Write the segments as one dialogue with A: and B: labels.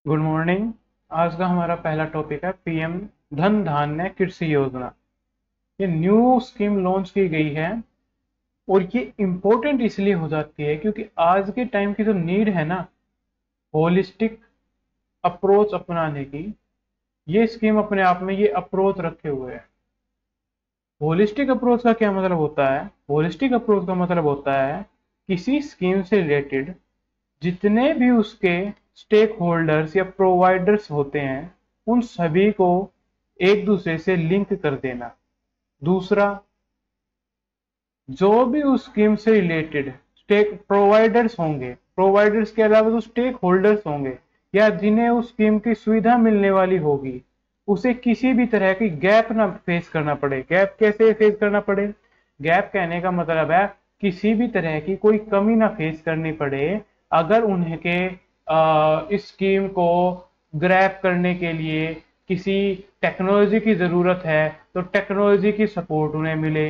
A: Good morning. आज का हमारा पहला टॉपिक है पीएम धन धान्य कृषि योजना। ये न्यू स्कीम लॉन्च की गई है और ये इम्पोर्टेंट इसलिए हो जाती है क्योंकि आज के टाइम की जो नीड है ना, होलिस्टिक अप्रोच अपनाने की, ये स्कीम अपने आप में ये अप्रोच रखे हुए है। होलिस्टिक अप्रोच का क्या मतलब होता है? होलिस्टिक अप्रोच का मतलब होता है किसी स्कीम से रिलेटेड जितने भी उसके स्टेक होल्डर्स या प्रोवाइडर्स होते हैं उन सभी को एक दूसरे से लिंक कर देना। दूसरा, जो भी उस स्कीम से रिलेटेड स्टेक प्रोवाइडर्स होंगे, प्रोवाइडर्स के अलावा जो स्टेक होल्डर्स होंगे या जिन्हें उस स्कीम की सुविधा मिलने वाली होगी, उसे किसी भी तरह की गैप ना फेस करना पड़े। गैप कैसे फेस करना पड़े? गैप कहने का मतलब है किसी भी तरह की कोई कमी ना फेस करनी पड़े। अगर उनके इस स्कीम को ग्रैब करने के लिए किसी टेक्नोलॉजी की जरूरत है तो टेक्नोलॉजी की सपोर्ट उन्हें मिले।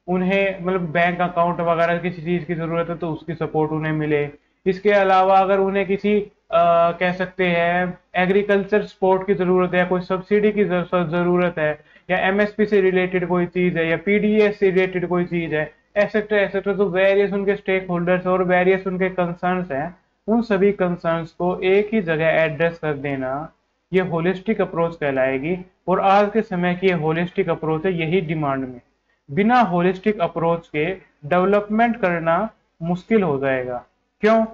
A: उन्हें मतलब बैंक अकाउंट वगैरह किसी चीज की जरूरत है तो उसकी सपोर्ट उन्हें मिले। इसके अलावा अगर उन्हें किसी कह सकते हैं एग्रीकल्चर सपोर्ट की जरूरत है, कोई सब्सिडी की जरूरत है, या एमएसपी से रिलेटेड कोई चीज है, या पीडीएस से रिलेटेड कोई चीज है, एसेट्रा एसेट्रा, तो वेरियस उनके स्टेक होल्डर्स और वेरियस उनके कंसर्न्स हैं, उन सभी कंसर्न्स को एक ही जगह एड्रेस कर देना, ये होलिस्टिक अप्रोच कहलाएगी। और आज के समय की ये होलिस्टिक अप्रोच है, यही डिमांड में। बिना होलिस्टिक अप्रोच के डेवलपमेंट करना मुश्किल हो जाएगा। क्यों?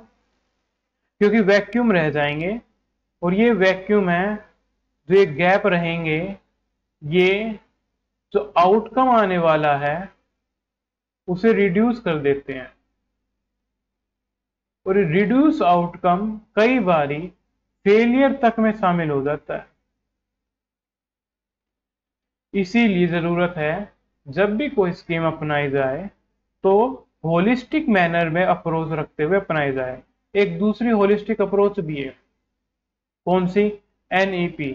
A: क्योंकि वैक्यूम रह जाएंगे, और ये वैक्यूम है, जो ये गैप रहेंगे, ये जो आउटकम आने वाला है उसे रिड्यूस कर देते हैं। और रिड्यूस आउटकम कई बारी फेलियर तक में शामिल हो जाता है। इसीलिए जरूरत है जब भी कोई स्कीम अपनाई जाए तो होलिस्टिक मैनर में अप्रोच रखते हुए अपनाई जाए। एक दूसरी होलिस्टिक अप्रोच भी है। कौन सी? एनईपी,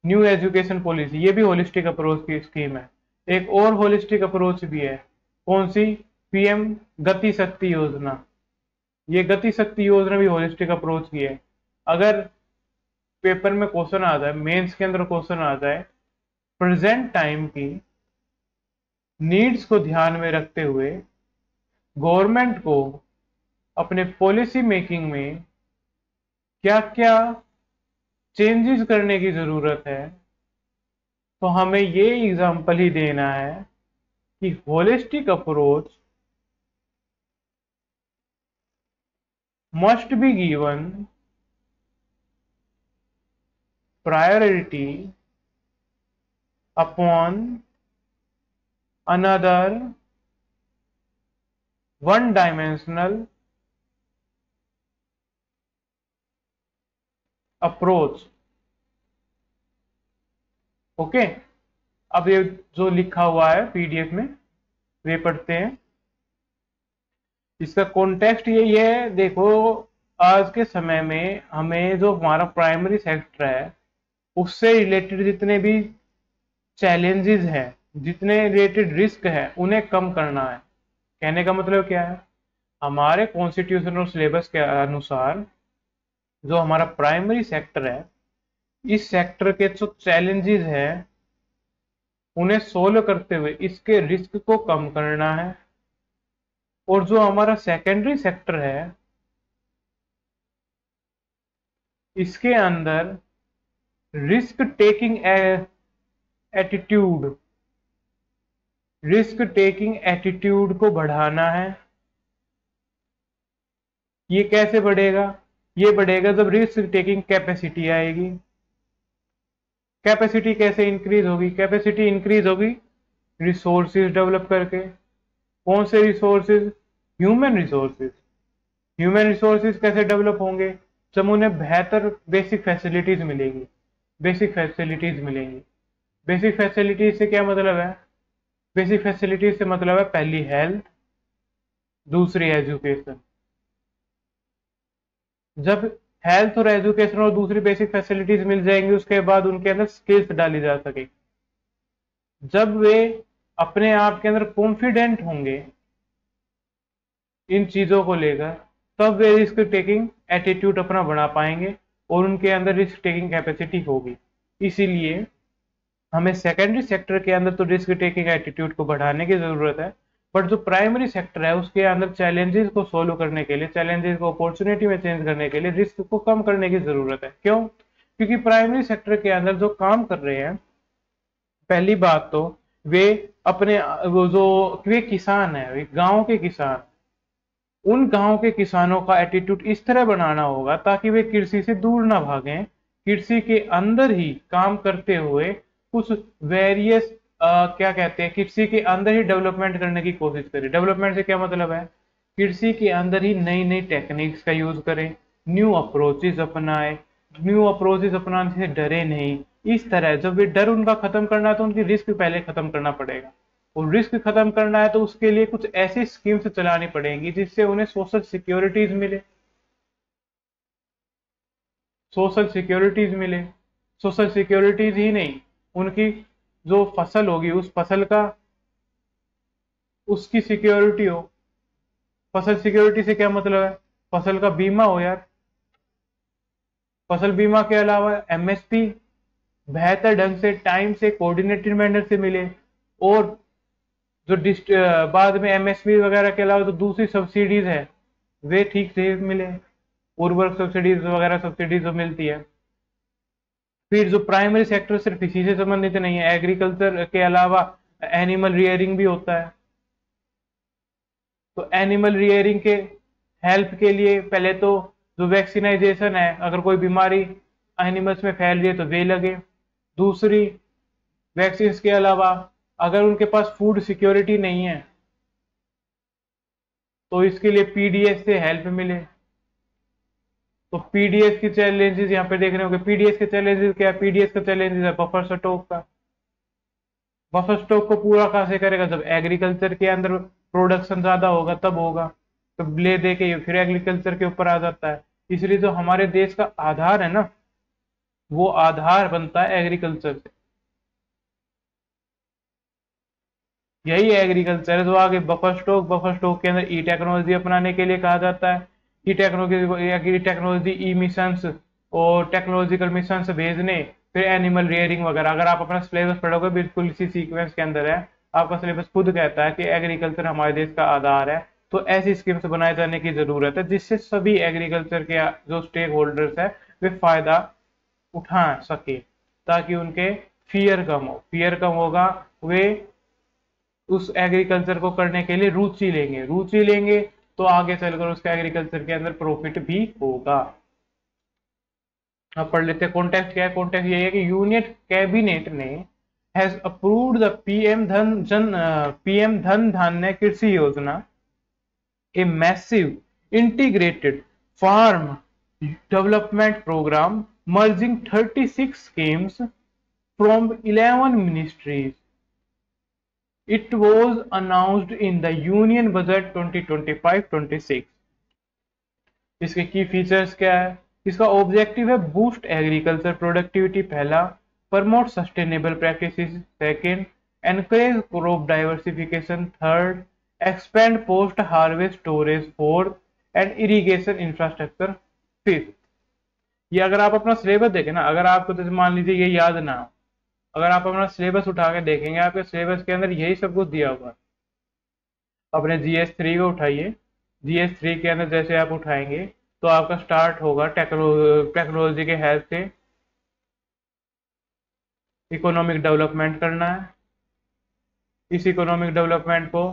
A: न्यू एजुकेशन पॉलिसी, ये भी होलिस्टिक अप्रोच की स्कीम है। एक और होलिस्टिक अप्रोच भी है। कौन सी? पीएम गति शक्ति योजना। ये गति शक्ति योजना भी होलिस्टिक अप्रोच की है। अगर पेपर में क्वेश्चन आ जाए, मेंस के अंदर क्वेश्चन आ जाए, प्रेजेंट टाइम की नीड्स को ध्यान में रखते हुए गवर्नमेंट को अपने पॉलिसी मेकिंग में क्या क्या चेंजेस करने की जरूरत है, तो हमें ये एग्जांपल ही देना है कि holistic approach must be given priority upon another one dimensional approach. Okay, अब ये जो लिखा हुआ है पीडीएफ में वे पढ़ते हैं। इसका कॉन्टेक्स्ट यही है, देखो, आज के समय में हमें जो हमारा प्राइमरी सेक्टर है उससे रिलेटेड जितने भी चैलेंजेस हैं, जितने रिलेटेड रिस्क है, उन्हें कम करना है। कहने का मतलब क्या है? हमारे कॉन्स्टिट्यूशन और सिलेबस के अनुसार जो हमारा प्राइमरी सेक्टर है, इस सेक्टर के जो चैलेंजेस है उन्हें सोल्व करते हुए इसके रिस्क को कम करना है। और जो हमारा सेकेंडरी सेक्टर है, इसके अंदर risk taking attitude, risk taking attitude को बढ़ाना है। ये कैसे बढ़ेगा? ये बढ़ेगा जब रिस्क टेकिंग कैपेसिटी आएगी। कैपेसिटी कैसे इंक्रीज होगी? कैपेसिटी इंक्रीज होगी रिसोर्सेज डेवलप करके। कौन से resources? Human resources. Human resources कैसे डेवलप होंगे? जब उन्हें बेहतर बेसिक फैसिलिटीज मिलेगी। बेसिक फैसिलिटीज मिलेंगी। बेसिक फैसिलिटीज से क्या मतलब है? बेसिक फैसिलिटीज से मतलब है पहली हेल्थ, दूसरी एजुकेशन। जब हेल्थ और एजुकेशन और दूसरी बेसिक फैसिलिटीज मिल जाएंगी, उसके बाद उनके अंदर स्किल्स डाली जा सकेगी। जब वे अपने आप के अंदर कॉन्फिडेंट होंगे इन चीजों को लेकर, तब वे रिस्क टेकिंग एटीट्यूड अपना बना पाएंगे। और उनके अंदर रिस्क टेकिंग कैपेसिटी होगी। इसीलिए हमें सेकेंडरी सेक्टर के अंदर तो रिस्क टेकिंग एटीट्यूड को बढ़ाने की जरूरत है, बट जो प्राइमरी सेक्टर है उसके अंदर चैलेंजेस को सोल्व करने के लिए, चैलेंजेस को अपॉर्चुनिटी में चेंज करने के लिए रिस्क को कम करने की जरूरत है। क्यों? क्योंकि प्राइमरी सेक्टर के अंदर जो काम कर रहे हैं, पहली बात तो वे अपने वो जो वे किसान है, वे गांव के किसान, उन गांव के किसानों का एटीट्यूड इस तरह बनाना होगा ताकि वे कृषि से दूर ना भागें, कृषि के अंदर ही काम करते हुए कुछ वेरियस क्या कहते हैं, कृषि के अंदर ही डेवलपमेंट करने की कोशिश करें। डेवलपमेंट से क्या मतलब है? कृषि के अंदर ही नई नई टेक्निक्स का यूज करें, न्यू अप्रोचेस अपनाएं, न्यू अप्रोचेस अपनाने से डरे नहीं। इस तरह जब वे डर उनका खत्म करना है तो उनकी रिस्क पहले खत्म करना पड़ेगा, और रिस्क खत्म करना है तो उसके लिए कुछ ऐसी स्कीम्स चलानी पड़ेंगी जिससे उन्हें सोशल सिक्योरिटीज मिले, सोशल सिक्योरिटीज मिले। सोशल सिक्योरिटीज ही नहीं, उनकी जो फसल होगी उस फसल का, उसकी सिक्योरिटी हो। फसल सिक्योरिटी से क्या मतलब है? फसल का बीमा हो यार। फसल बीमा के अलावा एमएसपी बेहतर ढंग से, टाइम से, कोऑर्डिनेटेड मैनर से मिले, और जो बाद में एमएसपी वगैरह के अलावा जो दूसरी सब्सिडीज है वे ठीक से मिले, उर्वरक सब्सिडीज वगैरह सब्सिडीज जो मिलती है। फिर जो प्राइमरी सेक्टर सिर्फ इसी से संबंधित नहीं है, एग्रीकल्चर के अलावा एनिमल रियरिंग भी होता है। तो एनिमल रियरिंग के हेल्प के लिए पहले तो जो वैक्सीनाइजेशन है, अगर कोई बीमारी एनिमल्स में फैल रही है तो वे लगे। दूसरी, वैक्सीन के अलावा अगर उनके पास फूड सिक्योरिटी नहीं है तो इसके लिए पीडीएस से हेल्प मिले। तो पीडीएस की चैलेंजेस यहाँ पे देख रहे होंगे। पीडीएस के चैलेंजेस क्या है? पीडीएस का चैलेंजेस है बफर स्टॉक का। बफर स्टॉक को पूरा कहां से करेगा? जब एग्रीकल्चर के अंदर प्रोडक्शन ज्यादा होगा तब होगा, तो ले दे के फिर एग्रीकल्चर के ऊपर आ जाता है। इसलिए जो हमारे देश का आधार है ना, वो आधार बनता है एग्रीकल्चर से। यही एग्रीकल्चर है जो आगे बफर स्टॉक के अंदर ई टेक्नोलॉजी अपनाने के लिए कहा जाता है। ई टेक्नोलॉजी, ई मिशंस और टेक्नोलॉजिकल मिशंस भेजने, फिर एनिमल रियरिंग वगैरह। अगर आप अपना सिलेबस पढ़ोगे बिल्कुल इसी सीक्वेंस के अंदर है। आपका सिलेबस खुद कहता है कि एग्रीकल्चर हमारे देश का आधार है, तो ऐसी स्कीम्स बनाए जाने की जरूरत है जिससे सभी एग्रीकल्चर के जो स्टेक होल्डर्स है वे फायदा उठा सके, ताकि उनके फियर कम हो। फियर कम होगा, वे उस एग्रीकल्चर को करने के लिए रुचि लेंगे, रुचि लेंगे तो आगे चलकर उसका एग्रीकल्चर के अंदर प्रॉफिट भी होगा। अब पढ़ लेते हैं कॉन्टेक्स्ट क्या है। कॉन्टेक्स्ट ये है कि यूनियन कैबिनेट ने has approved the PM Dhan Dhanya Krishi Yojana, a massive integrated farm development programme merging 36 schemes from 11 ministries. It was announced in the Union Budget 2025-26. इसके की फीचर्स क्या है? इसका ऑब्जेक्टिव है बूस्ट एग्रीकल्चर प्रोडक्टिविटी पहला, promote sustainable practices second, encourage crop diversification third, expand post harvest storage fourth, and irrigation infrastructure fifth. ये अगर आप अपना सिलेबस देखें ना, अगर आपको जैसे मान लीजिए ये याद ना हो, अगर आप अपना सिलेबस उठा के देखेंगे आपके सिलेबस के अंदर यही सब कुछ दिया हुआ है। अपने GS3 को उठाइए, GS3 के अंदर जैसे आप उठाएंगे तो आपका स्टार्ट होगा टेक्नोलॉजी के हेल्प से इकोनॉमिक डेवलपमेंट करना है। इस इकोनॉमिक डेवलपमेंट को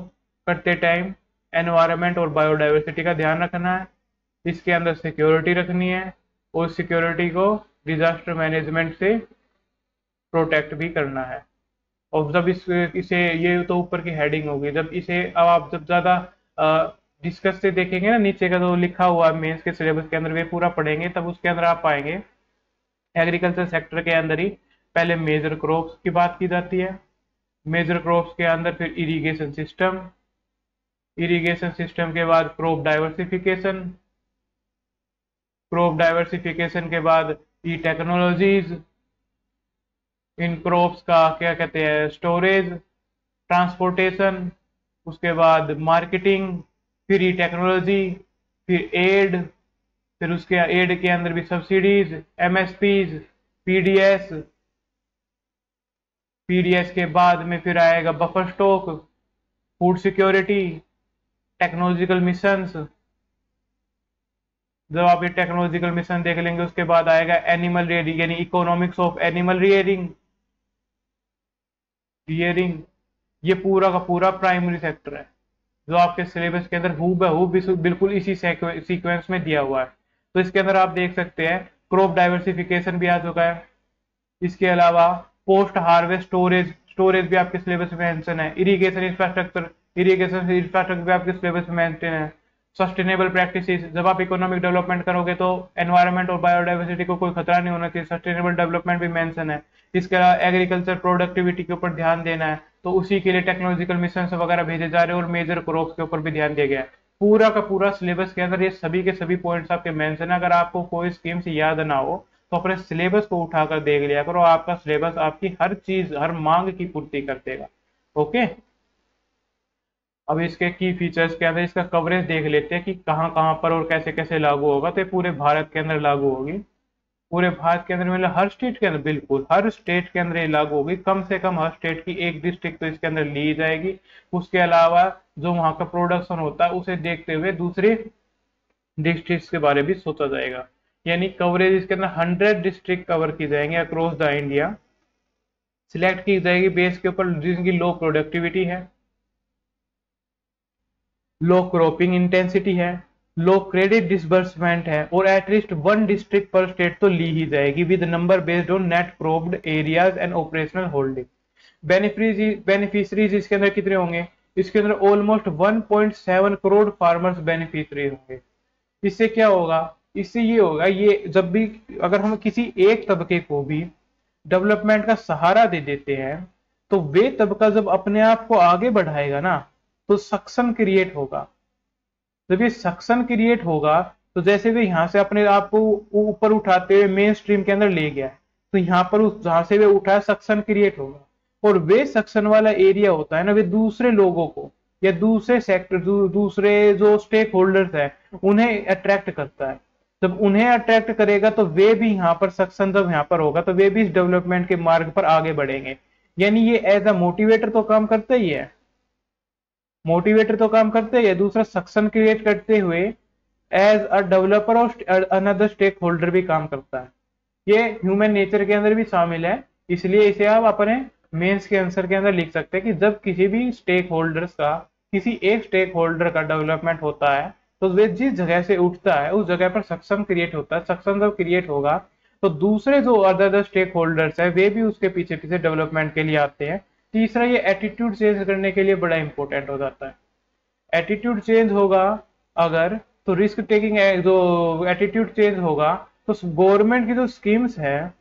A: करते टाइम एनवायरनमेंट और बायोडाइवर्सिटी का ध्यान रखना है। इसके अंदर सिक्योरिटी रखनी है, और सिक्योरिटी को डिजास्टर मैनेजमेंट से प्रोटेक्ट भी करना है। और जब इसे ये तो ऊपर की हेडिंग होगी, जब इसे अब आप जब ज्यादा डिस्कस से देखेंगे ना, नीचे का जो लिखा हुआ है मेंस के सिलेबस के अंदर वे पूरा पढ़ेंगे, तब उसके अंदर आप पाएंगे एग्रीकल्चर सेक्टर के अंदर ही पहले मेजर क्रॉप्स की बात की जाती है। मेजर क्रॉप्स के अंदर फिर इरिगेशन सिस्टम, इरिगेशन सिस्टम के बाद क्रॉप डाइवर्सिफिकेशन, क्रॉप डाइवर्सिफिकेशन के बाद ई टेक्नोलॉजीज, इन क्रॉप्स का क्या कहते हैं स्टोरेज, ट्रांसपोर्टेशन, उसके बाद मार्केटिंग, फिर ई टेक्नोलॉजी, फिर एड, फिर उसके एड के अंदर भी सब्सिडीज, एमएसपीज, पीडीएस, पीडीएस के बाद में फिर आएगा buffer stock, food security, technological missions. जब आप ये टेक्नोलॉजिकल मिशन देख लेंगे उसके बाद आएगा एनिमल रियरिंग, यानी economics of animal rearing, rearing. ये पूरा का पूरा प्राइमरी सेक्टर है जो आपके सिलेबस के अंदर हूबहू बिल्कुल इसी सीक्वेंस में दिया हुआ है। तो इसके अंदर आप देख सकते हैं क्रॉप डाइवर्सिफिकेशन भी आ चुका है। इसके अलावा पोस्ट हार्वेस्ट स्टोरेज, स्टोरेज भी आपके सिलेबस में मेंशन है। इरिगेशन इंफ्रास्ट्रक्चर, इरिगेशन इंफ्रास्ट्रक्चर भी आपके सिलेबस में मेंशन है। सस्टेनेबल प्रैक्टिसेस, जब आप इकोनॉमिक डेवलपमेंट करोगे तो एनवायरनमेंट और बायोडाइवर्सिटी को कोई खतरा नहीं होना चाहिए, सस्टेनेबल डेवलपमेंट भी मेंशन है। इसके अलावा एग्रीकल्चर प्रोडक्टिविटी के ऊपर ध्यान देना है, तो उसी के लिए टेक्नोलॉजिकल मिशन वगैरह भेजे जा रहे हैं और मेजर क्रॉप्स के ऊपर भी ध्यान दिया गया है। पूरा का पूरा सिलेबस के अंदर ये सभी के सभी पॉइंट्स आपके मेंशन है। अगर आपको कोई स्कीम से याद ना हो तो अपने सिलेबस को उठाकर देख लिया करो, आपका सिलेबस आपकी हर चीज, हर मांग की पूर्ति कर देगा। ओके, अब इसके की फीचर्स क्या है, इसका कवरेज देख लेते हैं कि कहाँ कहाँ पर और कैसे कैसे लागू होगा। तो ये पूरे भारत के अंदर लागू होगी, पूरे भारत के अंदर, मतलब हर स्टेट के अंदर, बिल्कुल हर स्टेट के अंदर ये लागू होगी। कम से कम हर स्टेट की एक डिस्ट्रिक्ट तो इसके अंदर ली जाएगी। उसके अलावा जो वहां का प्रोडक्शन होता है उसे देखते हुए दूसरे डिस्ट्रिक्ट के बारे में भी सोचा जाएगा। यानी कवरेज इसके अंदर 100 डिस्ट्रिक्ट कवर की जाएंगे अक्रॉस द इंडिया। सिलेक्ट की जाएगी बेस के ऊपर जिनकी लो प्रोडक्टिविटी है, लो क्रॉपिंग इंटेंसिटी है, लो क्रेडिट डिसबर्समेंट है, और एटलीस्ट 1 डिस्ट्रिक्ट पर स्टेट तो ली ही जाएगी with number based on net cropped areas and operational holding. Beneficiaries इसके अंदर कितने होंगे, इसके अंदर ऑलमोस्ट 1.7 करोड़ फार्मर्स बेनिफिशरी होंगे। इससे क्या होगा, इससे ये होगा, ये जब भी अगर हम किसी एक तबके को भी डेवलपमेंट का सहारा दे देते हैं तो वे तबका जब अपने आप को आगे बढ़ाएगा ना तो सक्शन क्रिएट होगा। जब ये सक्शन क्रिएट होगा तो जैसे वे यहां से अपने आप को ऊपर उठाते हुए मेन स्ट्रीम के अंदर ले गया है, तो यहाँ पर उस जहां से वे उठाया सक्शन क्रिएट होगा, और वे सक्शन वाला एरिया होता है ना, वे दूसरे लोगों को या दूसरे सेक्टर, दूसरे जो स्टेक होल्डर्स है उन्हें अट्रैक्ट करता है। जब उन्हें अट्रैक्ट करेगा तो वे भी यहाँ पर सक्शन जब यहाँ पर होगा तो वे भी इस डेवलपमेंट के मार्ग पर आगे बढ़ेंगे। यानी ये एज अ मोटिवेटर तो काम करता ही है, मोटिवेटर तो काम करते ही है, दूसरा सक्शन क्रिएट करते हुए एज अ डेवलपर और अनदर स्टेक होल्डर भी काम करता है। ये ह्यूमन नेचर के अंदर भी शामिल है, इसलिए इसे आप अपने मेंस के आंसर के अंदर लिख सकते हैं कि जब किसी भी स्टेक होल्डर्स का, किसी एक स्टेक होल्डर का डेवलपमेंट होता है तो वे जिस जगह से उठता है उस जगह पर सक्शन क्रिएट होता है। सक्शन जब क्रिएट होगा तो दूसरे जो अदर स्टेक होल्डर्स है वे भी उसके पीछे पीछे डेवलपमेंट के लिए आते हैं। तीसरा, ये एटीट्यूड चेंज करने के लिए बड़ा इंपॉर्टेंट हो जाता है। एटीट्यूड चेंज होगा अगर, तो रिस्क टेकिंग, जो एटीट्यूड चेंज होगा तो गवर्नमेंट की जो स्कीम्स है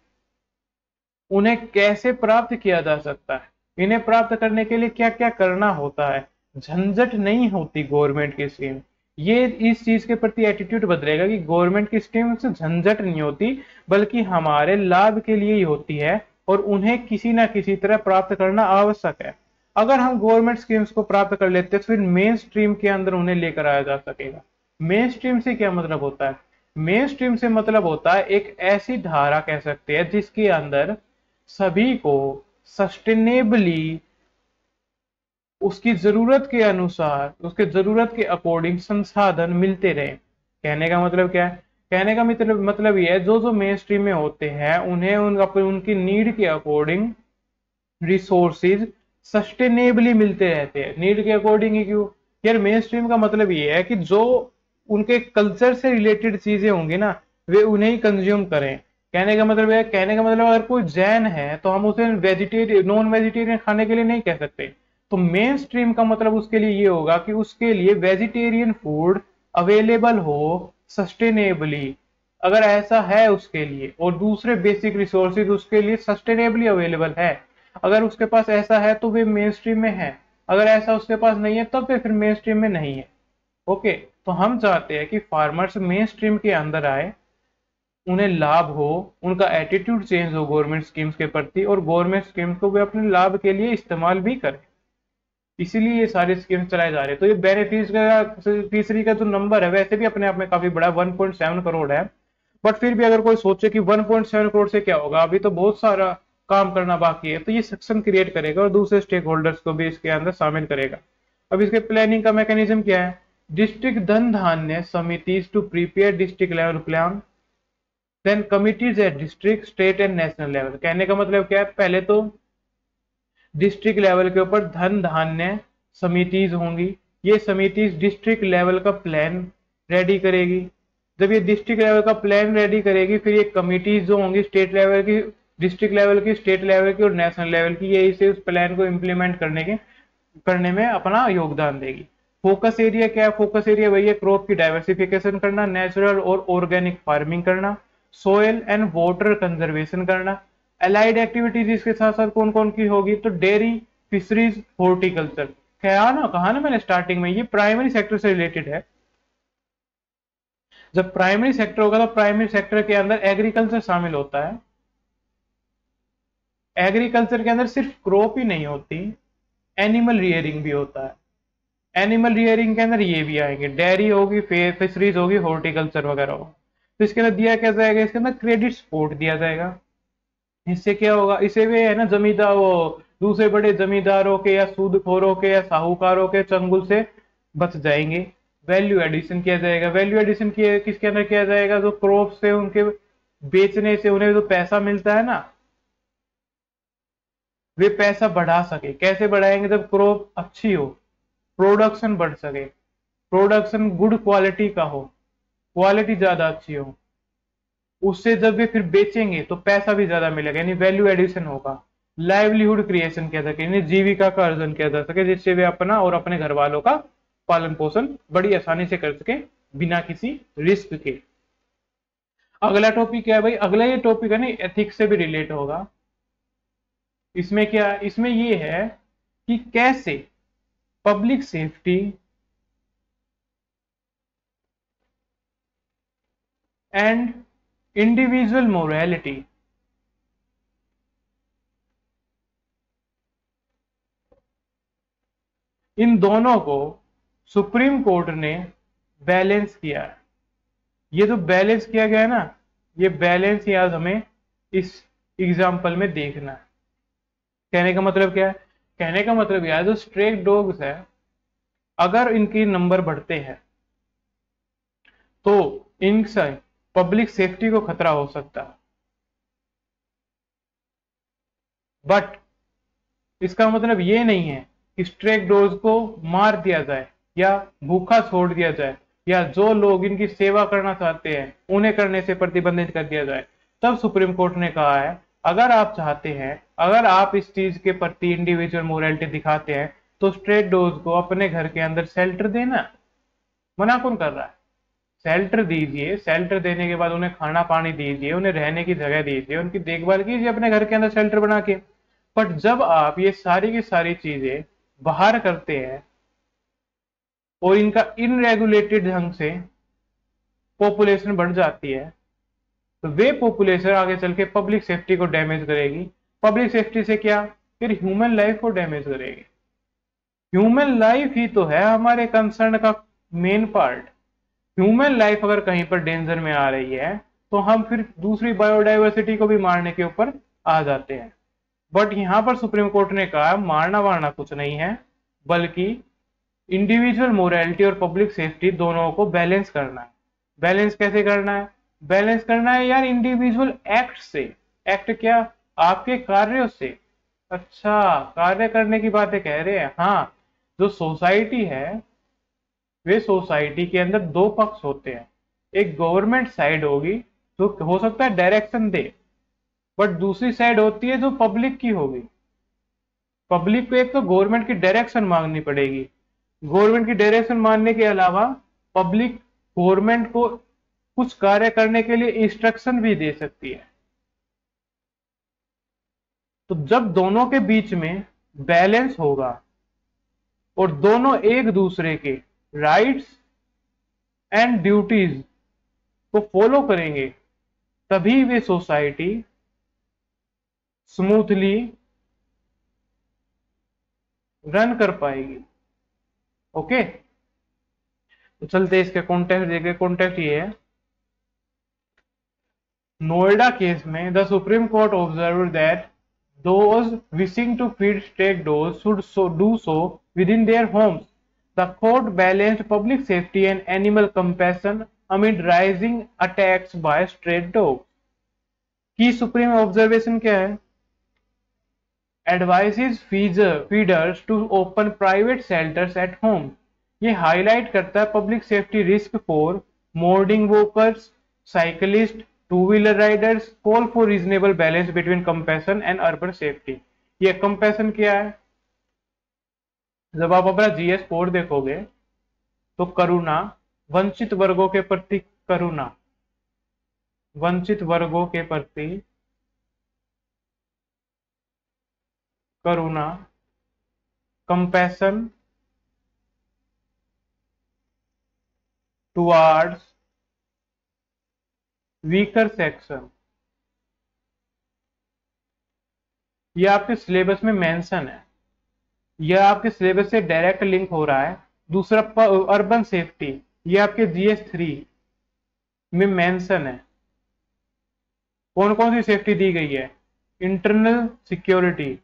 A: उन्हें कैसे प्राप्त किया जा सकता है, इन्हें प्राप्त करने के लिए क्या क्या करना होता है, झंझट नहीं होती गवर्नमेंट की स्कीम। ये इस चीज के प्रति एटीट्यूड बदलेगा कि गवर्नमेंट की स्कीम से झंझट नहीं होती बल्कि हमारे लाभ के लिए ही होती है और उन्हें किसी ना किसी तरह प्राप्त करना आवश्यक है। अगर हम गवर्नमेंट स्कीम्स को प्राप्त कर लेते हैं तो फिर मेन स्ट्रीम के अंदर उन्हें लेकर आया जा सकेगा। मेन स्ट्रीम से क्या मतलब होता है, मेन स्ट्रीम से मतलब होता है एक ऐसी धारा कह सकते हैं जिसके अंदर सभी को सस्टेनेबली उसकी जरूरत के अनुसार, उसके जरूरत के अकॉर्डिंग संसाधन मिलते रहे। कहने का मतलब क्या है, कहने का मतलब ये है जो जो मेन स्ट्रीम में होते हैं उन्हें उनकी नीड के अकॉर्डिंग रिसोर्सेज सस्टेनेबली मिलते रहते हैं। नीड के अकॉर्डिंग ही क्यों यार, मेन स्ट्रीम का मतलब ये है कि जो उनके कल्चर से रिलेटेड चीजें होंगी ना वे उन्हें ही कंज्यूम करें। कहने का मतलब है, कहने का मतलब अगर कोई जैन है तो हम उसे वेजिटेरियन, नॉन वेजिटेरियन खाने के लिए नहीं कह सकते। तो मेन स्ट्रीम का मतलब उसके लिए ये होगा कि उसके लिए वेजिटेरियन फूड अवेलेबल हो सस्टेनेबली, अगर ऐसा है उसके लिए, और दूसरे बेसिक रिसोर्सेज उसके लिए सस्टेनेबली अवेलेबल है, अगर उसके पास ऐसा है तो वे मेन स्ट्रीम में है, अगर ऐसा उसके पास नहीं है तब वे फिर मेन स्ट्रीम में नहीं है। ओके, तो हम चाहते हैं कि फार्मर्स मेन स्ट्रीम के अंदर आए, उन्हें लाभ हो, उनका एटीट्यूड चेंज हो गवर्नमेंट स्कीम्स के प्रति, और गवर्नमेंट स्कीम्स को वे अपने लाभ के लिए इस्तेमाल भी करें। इसीलिए ये सारे स्कीम चलाए जा रहे हैं। तो ये बेनिफिशियरी का जो नंबर है वैसे भी अपने आप में काफी बड़ा 1.7 करोड़ है। बट फिर भी अगर कोई सोचे कि 1.7 करोड़ से क्या होगा, अभी तो बहुत सारा काम करना बाकी है, तो ये सेक्शन क्रिएट करेगा और दूसरे स्टेक होल्डर्स को भी इसके अंदर शामिल करेगा। अब इसके प्लानिंग का मैकेनिज्म क्या है? डिस्ट्रिक्ट धन धान्य समितिज to prepare district level plan, then committees at district, state and national level. कहने का मतलब क्या है? पहले तो डिस्ट्रिक्ट लेवल के ऊपर धन धान्य समितिज होंगी, ये समितिज डिस्ट्रिक्ट लेवल का प्लान रेडी करेगी। जब ये डिस्ट्रिक्ट लेवल का प्लान रेडी करेगी, फिर ये कमिटीज जो होंगी स्टेट लेवल की, डिस्ट्रिक्ट लेवल की, स्टेट लेवल की और नेशनल लेवल की, ये इसे उस प्लान को इम्प्लीमेंट करने में अपना योगदान देगी। फोकस एरिया क्या है? फोकस एरिया वही है, क्रॉप की डाइवर्सिफिकेशन करना, नेचुरल और ऑर्गेनिक फार्मिंग करना, सोयल एंड वाटर कंजर्वेशन करना। अलाइड एक्टिविटीज इसके साथ साथ कौन कौन की होगी? तो डेयरी, फिशरीज, हॉर्टिकल्चर। कहा ना मैंने स्टार्टिंग में, ये प्राइमरी सेक्टर से रिलेटेड है। जब प्राइमरी सेक्टर होगा तो प्राइमरी सेक्टर के अंदर एग्रीकल्चर शामिल होता है। एग्रीकल्चर के अंदर सिर्फ क्रॉप ही नहीं होती, एनिमल रियरिंग भी होता है। एनिमल रियरिंग के अंदर ये भी आएंगे, डेयरी होगी, फिशरीज होगी, हॉर्टिकल्चर वगैरह होगा। तो इसके अंदर दिया क्या जाएगा? इसके अंदर क्रेडिट सपोर्ट दिया जाएगा। इससे क्या होगा? इसे भी है ना, जमींदार वो दूसरे बड़े जमींदारों के या सूदखोरों के या साहूकारों के चंगुल से बच जाएंगे। वैल्यू एडिशन किया जाएगा। वैल्यू एडिशन किसके अंदर किया जाएगा? जो क्रॉप से उनके बेचने से उन्हें जो पैसा मिलता है ना, वे पैसा बढ़ा सके। कैसे बढ़ाएंगे? जब क्रॉप अच्छी हो, प्रोडक्शन बढ़ सके, प्रोडक्शन गुड क्वालिटी का हो, क्वालिटी ज्यादा अच्छी हो, उससे जब वे फिर बेचेंगे तो पैसा भी ज्यादा मिलेगा, यानी वैल्यू एडिशन होगा। लाइवलीहुड क्रिएशन किया सके, यानी जीविका का अर्जन किया जा सके, जिससे वे अपना और अपने घर वालों का पालन पोषण बड़ी आसानी से कर सके बिना किसी रिस्क के। अगला टॉपिक क्या है भाई? अगला ये टॉपिक है ना, एथिक्स से भी रिलेट होगा। इसमें क्या? इसमें ये है कि कैसे public safety and individual morality, इन दोनों को सुप्रीम कोर्ट ने बैलेंस किया है। ये जो बैलेंस किया गया है ना, ये बैलेंस ही आज हमें इस एग्जाम्पल में देखना है। कहने का मतलब क्या है? कहने का मतलब यह है, जो स्ट्रे डॉग्स है, अगर इनकी नंबर बढ़ते हैं तो इनसे पब्लिक सेफ्टी को खतरा हो सकता है। बट इसका मतलब ये नहीं है कि स्ट्रे डॉग्स को मार दिया जाए या भूखा छोड़ दिया जाए, या जो लोग इनकी सेवा करना चाहते हैं उन्हें करने से प्रतिबंधित कर दिया जाए। तब सुप्रीम कोर्ट ने कहा है, अगर आप चाहते हैं, अगर आप इस चीज के प्रति इंडिविजुअल मोरालिटी दिखाते हैं, तो स्ट्रे डॉग्स को अपने घर के अंदर शेल्टर देना। मना कौन कर रहा है? शेल्टर दीजिए, शेल्टर देने के बाद उन्हें खाना पानी दीजिए, उन्हें रहने की जगह दीजिए, उनकी देखभाल कीजिए अपने घर के अंदर शेल्टर बना के। बट जब आप ये सारी की सारी चीजें बाहर करते हैं और इनका इनरेगुलेटेड ढंग से पॉपुलेशन बढ़ जाती है, तो वे पॉपुलेशन आगे चल के पब्लिक सेफ्टी को डैमेज करेगी। पब्लिक सेफ्टी से क्या? फिर ह्यूमन लाइफ को डैमेज करेगी। ह्यूमन लाइफ ही तो है हमारे कंसर्न का मेन पार्ट। ह्यूमन लाइफ अगर कहीं पर डेंजर में आ रही है तो हम फिर दूसरी बायोडाइवर्सिटी को भी मारने के ऊपर आ जाते हैं। बट यहां पर सुप्रीम कोर्ट ने कहा, मारना वारना कुछ नहीं है, बल्कि इंडिविजुअल मोरालिटी और पब्लिक सेफ्टी दोनों को बैलेंस करना है। बैलेंस कैसे करना है? बैलेंस करना है यार इंडिविजुअल एक्ट से। एक्ट क्या? आपके कार्यों से। अच्छा, कार्य करने की बातें कह रहे हैं। हाँ, जो सोसाइटी है, वे सोसाइटी के अंदर दो पक्ष होते हैं। एक गवर्नमेंट साइड होगी जो हो सकता है डायरेक्शन दे, बट दूसरी साइड होती है जो पब्लिक की होगी। पब्लिक को एक तो गवर्नमेंट की डायरेक्शन मांगनी पड़ेगी, गवर्नमेंट की डायरेक्शन मानने के अलावा पब्लिक गवर्नमेंट को कुछ कार्य करने के लिए इंस्ट्रक्शन भी दे सकती है। तो जब दोनों के बीच में बैलेंस होगा और दोनों एक दूसरे के राइट्स एंड ड्यूटीज को फॉलो करेंगे, तभी वे सोसाइटी स्मूथली रन कर पाएगी। ओके, तो चलते इसके कॉन्टेक्स्ट देखे। कॉन्टेक्स्ट ये है, नोएडा केस में the supreme court observe that those wishing to feed stray dogs should do so within their homes. The court balanced public safety and animal compassion amid rising attacks by stray dog. की supreme observation क्या है? advises feeders to open private shelters at home। ये highlight करता है public safety risk for morning walkers, cyclist, two wheeler riders, call for reasonable balance between compassion and urban safety. ये compassion क्या है? जब आप अपना जीएस कोड देखोगे तो करुणा, वंचित वर्गों के प्रति करुणा, वंचित वर्गों के प्रति करुणा, कंपैशन टुवार्ड्स वीकर सेक्शन, ये आपके सिलेबस में मेंशन है, यह आपके सिलेबस से डायरेक्ट लिंक हो रहा है। दूसरा अर्बन सेफ्टी, ये आपके जीएस 3 में मेंशन है। कौन कौन सी सेफ्टी दी गई है? इंटरनल सिक्योरिटी,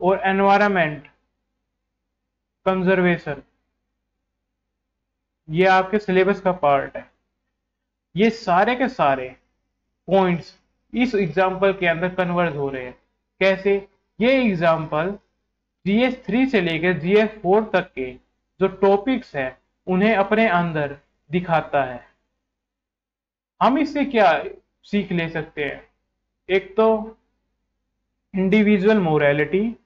A: और एनवायरमेंट कंजर्वेशन, ये आपके सिलेबस का पार्ट है। ये सारे के सारे पॉइंट्स इस एग्जाम्पल के अंदर कन्वर्ज हो रहे हैं। कैसे? ये एग्जाम्पल जीएस 3 से लेकर जीएस 4 तक के जो टॉपिक्स है उन्हें अपने अंदर दिखाता है। हम इससे क्या सीख ले सकते हैं? एक तो इंडिविजुअल मोरालिटी,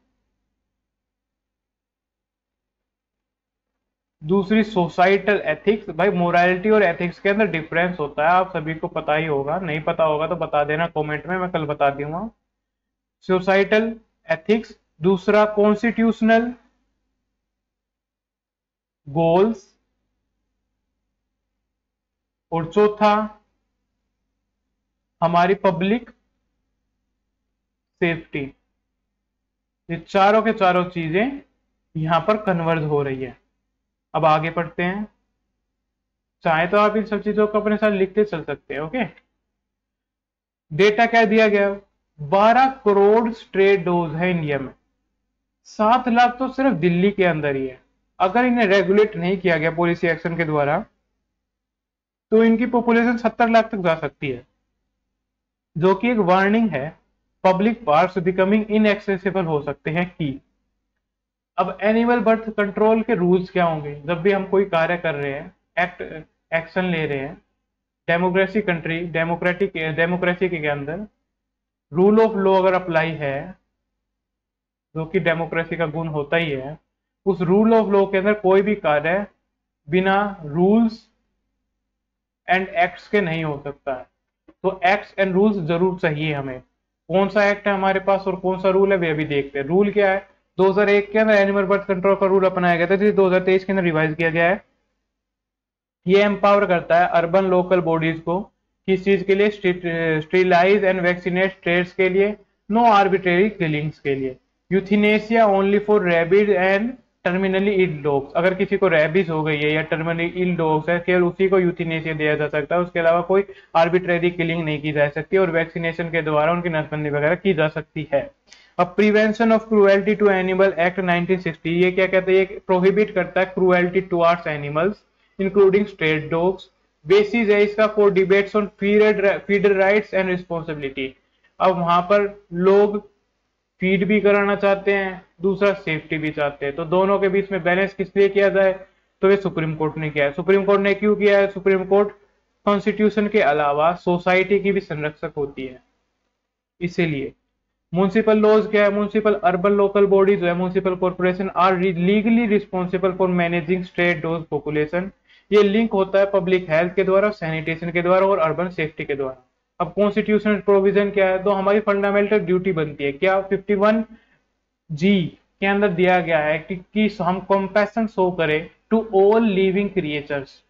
A: दूसरी सोसाइटल एथिक्स। भाई मोरालिटी और एथिक्स के अंदर डिफरेंस होता है, आप सभी को पता ही होगा, नहीं पता होगा तो बता देना कमेंट में, मैं कल बता दूंगा। सोसाइटल एथिक्स, दूसरा कॉन्स्टिट्यूशनल गोल्स, और चौथा हमारी पब्लिक सेफ्टी। ये चारों के चारों चीजें यहां पर कन्वर्ज हो रही है। अब आगे पढ़ते हैं। चाहे तो आप इन सब चीजों को अपने साथ लिखते चल सकते हैं। ओके, डेटा क्या दिया गया? 12 करोड़ स्ट्रे डॉग्स है इंडिया में। 7 लाख तो सिर्फ दिल्ली के अंदर ही है। अगर इन्हें रेगुलेट नहीं किया गया पॉलिसी एक्शन के द्वारा तो इनकी पॉपुलेशन 70 लाख तक जा सकती है, जो कि एक वार्निंग है। पब्लिक पार्क्स बिकमिंग इनएक्सेसिबल हो सकते हैं की। अब एनिमल बर्थ कंट्रोल के रूल्स क्या होंगे? जब भी हम कोई कार्य कर रहे हैं, एक्शन ले रहे हैं, डेमोक्रेसी के अंदर रूल ऑफ लॉ अगर अप्लाई है, जो कि डेमोक्रेसी का गुण होता ही है, उस रूल ऑफ लॉ के अंदर कोई भी कार्य बिना रूल्स एंड एक्ट्स के नहीं हो सकता है। तो एक्ट्स एंड रूल्स जरूर चाहिए हमें। कौन सा एक्ट है हमारे पास और कौन सा रूल है वे अभी देखते हैं। रूल क्या है? 2001 के अंदर एनिमल बर्थ कंट्रोल का रूल अपनाया गया था, जिसे 2023 के अंदर रिवाइज किया गया है। ये एम्पावर करता है अर्बन लोकल बॉडीज को किस चीज के लिए? स्टेरिलाइज एंड वैक्सीनेट स्टेट्स के लिए, नो आर्बिट्रेरी किलिंग्स के लिए। Euthanasia only for rabid and terminally ill dogs. अगर किसी को रैबिस हो गई है या टर्मिनली इल डॉग्स है, केवल उसी को यूथिनेसिया दिया जा सकता है, उसके अलावा कोई आर्बिट्रेरी किलिंग नहीं की जा सकती और वैक्सीनेशन के द्वारा उनकी नसबंदी वगैरह की जा सकती है। अब prevention of cruelty to animal act 1960, ये क्या कहते हैं? ये प्रोहिबिट करता है cruelty towards animals including stray dogs. Basis है इसका for debates on feeder rights and responsibility. अब वहां पर लोग फीड भी कराना चाहते हैं, दूसरा सेफ्टी भी चाहते हैं, तो दोनों के बीच में बैलेंस किस लिए किया जाए? तो ये सुप्रीम कोर्ट ने किया है। सुप्रीम कोर्ट ने क्यों किया है? सुप्रीम कोर्ट कॉन्स्टिट्यूशन के अलावा सोसाइटी की भी संरक्षक होती है, इसीलिए। म्युनिसिपल लॉज क्या है? म्युनिसिपल अर्बन लोकल बॉडीज जो है, municipal corporation are legally responsible for managing stray dog population. ये लिंक होता है पब्लिक हेल्थ के द्वारा, सैनिटेशन के द्वारा और अर्बन सेफ्टी के द्वारा। अब कॉन्स्टिट्यूशनल प्रोविजन क्या है? तो हमारी फंडामेंटल ड्यूटी बनती है क्या? 51G के अंदर दिया गया है कि हम कंपैशन शो करें to all living creatures,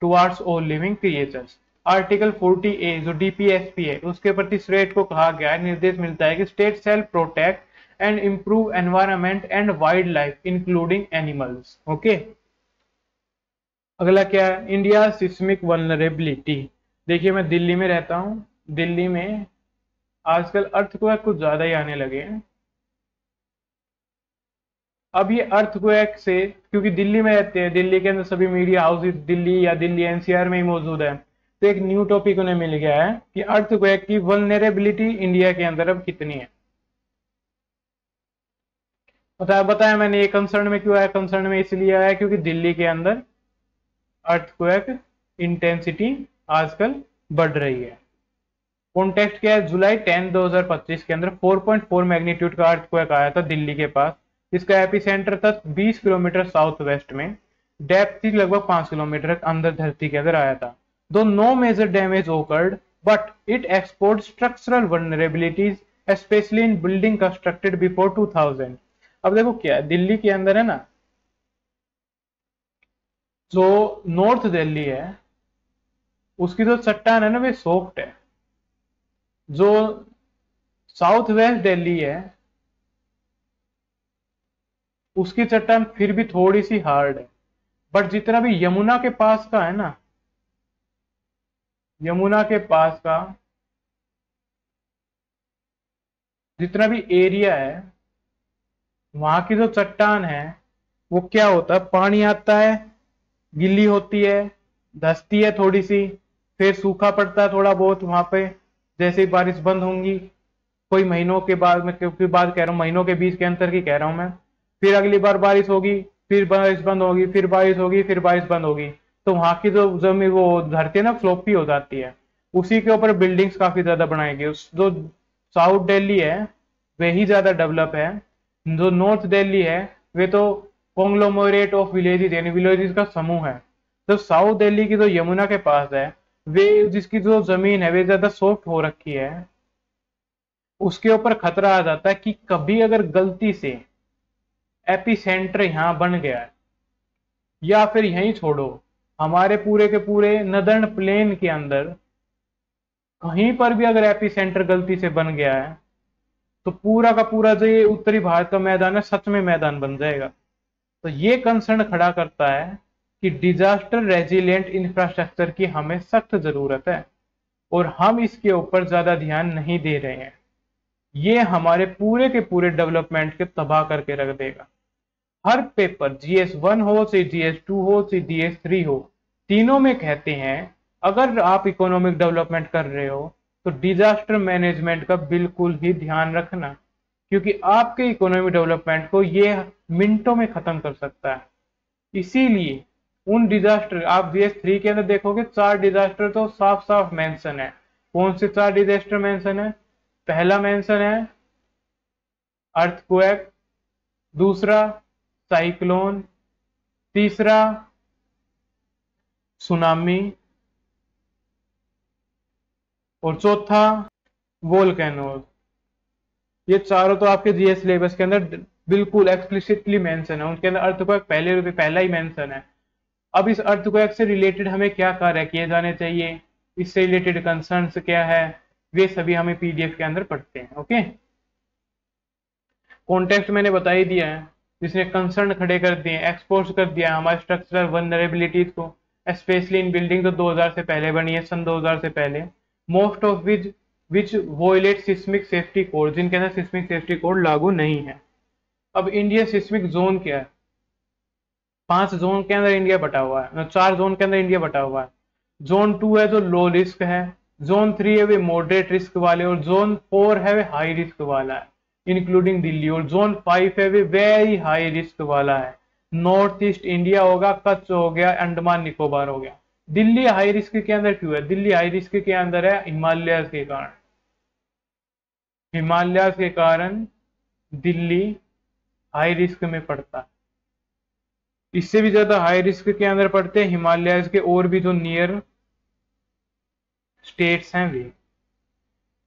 A: towards all living creatures. Article 40A जो डीपीएसपी है उसके प्रति स्टेट को कहा गया है, निर्देश मिलता है कि state shall protect and improve environment and wildlife including animals. Okay, अगला क्या है, इंडिया सिस्मिक वल्नरेबिलिटी। देखिए मैं दिल्ली में रहता हूं, दिल्ली में आजकल अर्थक्वेक कुछ ज्यादा ही आने लगे हैं। अब ये अर्थक्वेक से, क्योंकि दिल्ली में रहते हैं, दिल्ली के अंदर सभी मीडिया हाउसेस दिल्ली या दिल्ली एनसीआर में ही मौजूद है, तो एक न्यू टॉपिक उन्हें मिल गया है कि अर्थक्वेक की वल्नरेबिलिटी इंडिया के अंदर अब कितनी है। बताया मैंने, ये कंसर्न में क्यों आया, कंसर्न में इसलिए आया क्योंकि दिल्ली के अंदर अर्थक्वेक इंटेंसिटी आजकल बढ़ रही है। कॉन्टेक्स्ट क्या है, जुलाई 10 2025 के अंदर 4.4 मैग्नीट्यूड का अर्थक्वेक आया था दिल्ली के पास। इसका एपिसेंटर था 20 किलोमीटर साउथ वेस्ट में, डेप्थ थी लगभग 5 किलोमीटर अंदर धरती के अंदर आया था। Though no major damage occurred but it exposed structural vulnerabilities specially in building constructed before 2000। अब देखो क्या है, दिल्ली के अंदर है ना, जो नॉर्थ दिल्ली है उसकी जो चट्टान है ना वे सॉफ्ट है, जो साउथ वेस्ट दिल्ली है उसकी चट्टान फिर भी थोड़ी सी हार्ड है। बट जितना भी यमुना के पास का है ना, यमुना के पास का जितना भी एरिया है वहां की जो चट्टान है वो क्या होता है, पानी आता है, गिल्ली होती है, धंसती है थोड़ी सी, फिर सूखा पड़ता है थोड़ा बहुत वहां पे, जैसे ही बारिश बंद होंगी कोई महीनों के बाद, मैं क्योंकि बात कह रहा हूँ महीनों के बीच के अंतर की कह रहा हूं मैं, फिर अगली बार बारिश होगी, फिर बारिश बंद होगी, फिर बारिश होगी, फिर बारिश बंद होगी, तो वहां की जो जमीन वो धरती है ना फ्लोपी हो जाती है, उसी के ऊपर बिल्डिंग्स काफी ज्यादा बनाएंगे। उस जो साउथ दिल्ली है वही ज्यादा डेवलप है, जो नॉर्थ दिल्ली है वे तो कॉन्ग्लोमोरेट ऑफ विलेजेस यानी विलेजेस का समूह है। तो साउथ दिल्ली की जो यमुना के पास है वे जिसकी जो जमीन है वे ज्यादा सॉफ्ट हो रखी है, उसके ऊपर खतरा आ जाता है कि कभी अगर गलती से एपिसेंटर यहां बन गया है, या फिर यहीं छोड़ो हमारे पूरे के पूरे नदर्न प्लेन के अंदर कहीं पर भी अगर एपिसेंटर गलती से बन गया है तो पूरा का पूरा जो ये उत्तरी भारत का मैदान है सच में मैदान बन जाएगा। तो ये कंसर्न खड़ा करता है कि डिजास्टर रेजिलिएंट इंफ्रास्ट्रक्चर की हमें सख्त जरूरत है और हम इसके ऊपर ज्यादा ध्यान नहीं दे रहे हैं। ये हमारे पूरे के पूरे डेवलपमेंट के तबाह करके रख देगा। हर पेपर GS1 हो चाहे GS2 हो चाहे GS3 हो, तीनों में कहते हैं अगर आप इकोनॉमिक डेवलपमेंट कर रहे हो तो डिजास्टर मैनेजमेंट का बिल्कुल ही ध्यान रखना, क्योंकि आपके इकोनॉमिक डेवलपमेंट को ये मिनटों में खत्म कर सकता है। इसीलिए उन डिजास्टर आप GS3 के अंदर देखोगे 4 डिजास्टर तो साफ साफ मेंशन है। कौन से 4 डिजास्टर मेंशन है? पहला मेंशन है अर्थक्वेक, दूसरा साइक्लोन, तीसरा सुनामी और चौथा वोल्केनोज। ये चारों तो आपके जीएस सिलेबस के अंदर बिल्कुल एक्सप्लिसिटली मेंशन है, उनके अंदर अर्थक्वेक पहला ही मेंशन है। अब इस अर्थक्वेक से रिलेटेड हमें क्या कार्य किए जाने चाहिए, इससे रिलेटेड कंसर्न्स क्या है, वे सभी हमें पीडीएफ के अंदर पढ़ते हैं। ओके, कॉन्टेक्स्ट मैंने बता ही दिया है, जिसने कंसर्न खड़े कर दिए, एक्सपोज कर दिया हमारे स्ट्रक्चरल वल्नरेबिलिटीज को, स्पेशली इन बिल्डिंग तो 2000 से पहले बनी है, सन 2000 से पहले, most of which violate seismic safety code, जिनके अंदर सिस्मिक सेफ्टी कोड लागू नहीं है। अब इंडिया सिस्मिक जोन क्या है? 5 जोन के अंदर इंडिया बटा हुआ है, 4 जोन के अंदर इंडिया बटा हुआ है। जोन 2 है जो लो रिस्क है, जोन 3 है वे मॉडरेट रिस्क वाले, और जोन 4 है वे हाई रिस्क वाला है इंक्लूडिंग दिल्ली, और जोन 5 है वे वेरी हाई रिस्क वाला है, नॉर्थ ईस्ट इंडिया होगा, कच्छ हो गया, अंडमान निकोबार हो गया। दिल्ली हाई रिस्क के अंदर क्यों है? दिल्ली हाई रिस्क के अंदर है हिमालय के कारण, हिमालय के कारण दिल्ली हाई रिस्क में पड़ता है। इससे भी ज्यादा हाई रिस्क के अंदर पड़ते हैं हिमालय के और भी जो नियर स्टेट्स हैं वे।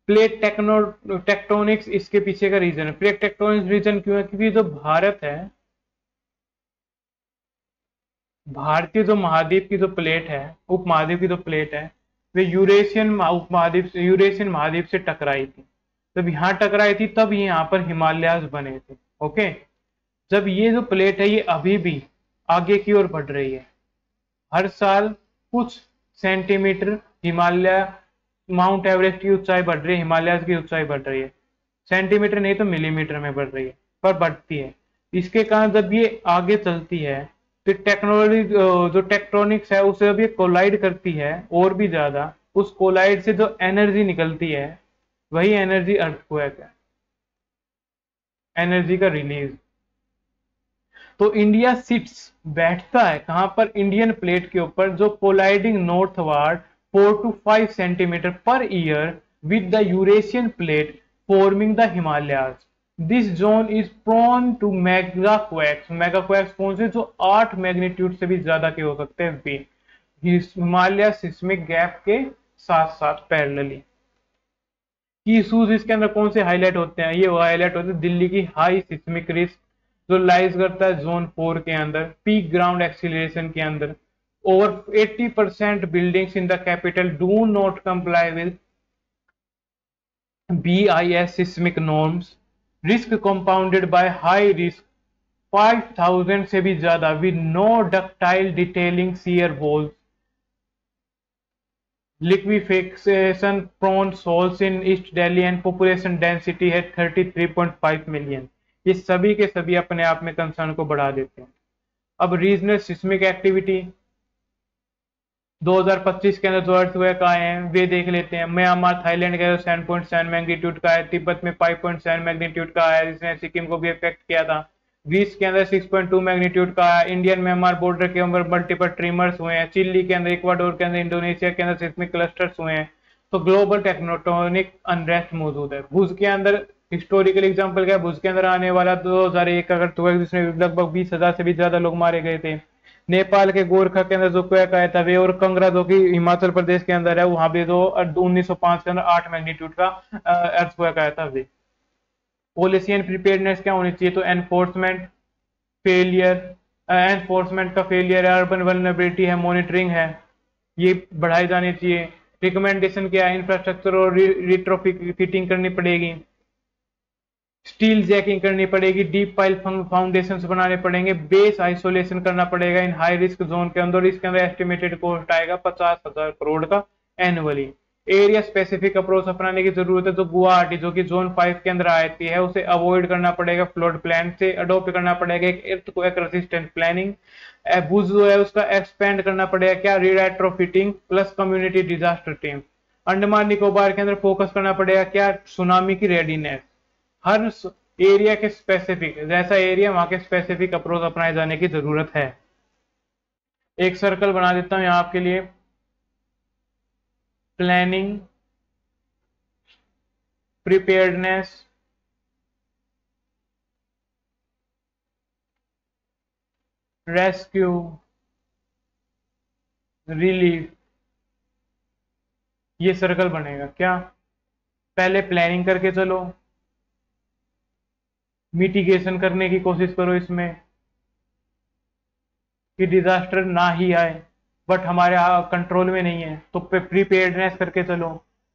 A: प्लेट टेक्टोनिक्स इसके पीछे का रीजन है। प्लेट टेक्टोनिक्स रीजन क्यों है? क्योंकि जो भारत है, भारतीय जो महाद्वीप की जो प्लेट है, उपमहाद्वीप की जो प्लेट है, वे यूरेशियन महाद्वीप से टकराई थी। जब यहाँ टकराई थी तब यहाँ पर हिमालयाज बने थे। ओके, जब ये जो प्लेट है ये अभी भी आगे की ओर बढ़ रही है, हर साल कुछ सेंटीमीटर हिमालय, माउंट एवरेस्ट की ऊंचाई बढ़ रही है, हिमालय की ऊंचाई बढ़ रही है, सेंटीमीटर नहीं तो मिलीमीटर में बढ़ रही है, पर बढ़ती है। इसके कारण जब ये आगे चलती है तो टेक्नोलॉजी जो टेक्ट्रॉनिक्स है उसे जब ये कोलाइड करती है और भी ज्यादा, उस कोलाइड से जो एनर्जी निकलती है वही एनर्जी अर्थक्वेक है, एनर्जी का रिलीज। तो इंडिया सिट्स बैठता है कहां पर, इंडियन प्लेट के ऊपर, जो colliding northward 4 to 5 centimetre per year with the Eurasian plate forming the Himalayas. This zone is prone to megaquakes. Megaquakes कौन से, जो 8 मैग्नीट्यूड से भी ज्यादा के हो सकते हैं वे, हिमालय सिस्मिक गैप के साथ साथ पैरेलली। की इशूज इसके अंदर कौन से हाईलाइट होते हैं, ये हाईलाइट होते हैं दिल्ली की हाई सिस्मिक रिस्क जो लाइज करता है जोन 4 के अंदर, पीक ग्राउंड एक्सीलरेशन के अंदर, over 80% buildings in the capital do not comply with BIS seismic norms, risk compounded by high risk 5000 से भी ज्यादा with no ductile detailing shear walls, liquefaction prone soils in east Delhi and population density है 33.5 million. ये सभी के सभी अपने आप में कंसर्न को बढ़ा देते हैं। अब रीजनल सिस्मिक एक्टिविटी 2025 के अंदर जो अर्थक्वेक आए हैं वे देख लेते हैं। म्यांमार थाईलैंड के 7.7 मैग्नीट्यूड का है, तिब्बत में 5.7 मैग्नीट्यूड का है जिसने सिक्किम को भी इफेक्ट किया था, ग्रीस के अंदर 6.2 मैग्नीट्यूड का है, इंडियन म्यांमार बॉर्डर के अंदर मल्टीपल ट्रिमर्स हुए हैं, चिली के अंदर, इक्वाडोर के अंदर, इंडोनेशिया के अंदर सिस्मिक क्लस्टर्स हुए हैं। तो ग्लोबल टेक्टोनिक अनरेस्ट मौजूद है। भुज के अंदर हिस्टोरिकल एग्जांपल क्या है, भुज के अंदर आने वाला 2001 का अर्थक्वेक जिसमें लगभग 20,000 से भी ज्यादा लोग मारे गए थे। नेपाल के गोरखा के अंदर जो क्वेक आया था वे, और कंगरा जो कि हिमाचल प्रदेश के अंदर है वहां भी जो 1905 के अंदर 8 मैग्नीट्यूड का अर्थक्वेक आया था वे। पॉलिसी एंड प्रिपेयर्डनेस क्या होनी चाहिए, तो एनफोर्समेंट फेलियर, एनफोर्समेंट का फेलियर है, अर्बन वल्नरेबिलिटी है, मॉनिटरिंग है, ये बढ़ाई जानी चाहिए। रिकमेंडेशन क्या है, इंफ्रास्ट्रक्चर और रिट्रोफिटिंग करनी पड़ेगी, स्टील जैकिंग करनी पड़ेगी, डीप पाइल फाउंडेशंस बनाने पड़ेंगे, बेस आइसोलेशन करना पड़ेगा इन हाई रिस्क जोन के अंदर। इसके अंदर एस्टिमेटेड कॉस्ट आएगा 50,000 करोड़ का एनुअली। एरिया स्पेसिफिक अप्रोच अपनाने की जरूरत है। जो गुवाहाटी जो कि जोन 5 के अंदर आती है उसे अवॉइड करना पड़ेगा, फ्लड प्लान से अडोप्ट करना पड़ेगा एक earthquake रेजिस्टेंट प्लानिंग। भुज जो है उसका एक्सपेंड करना पड़ेगा क्या, retrofitting plus community disaster team. Andaman Nicobar के अंदर फोकस करना पड़ेगा क्या, सुनामी की रेडीनेस। हर एरिया के स्पेसिफिक, जैसा एरिया वहां के स्पेसिफिक अप्रोच अपनाए जाने की जरूरत है। एक सर्कल बना देता हूं यहां आपके लिए, प्लानिंग, प्रिपेयर्डनेस, रेस्क्यू, रिलीफ, ये सर्कल बनेगा क्या। पहले प्लानिंग करके चलो, मिटिगेशन करने की कोशिश करो इसमें कि डिजास्टर ना ही आए, बट हमारे कंट्रोल में नहीं है, तो प्रिपेयर्डनेस करके चलो।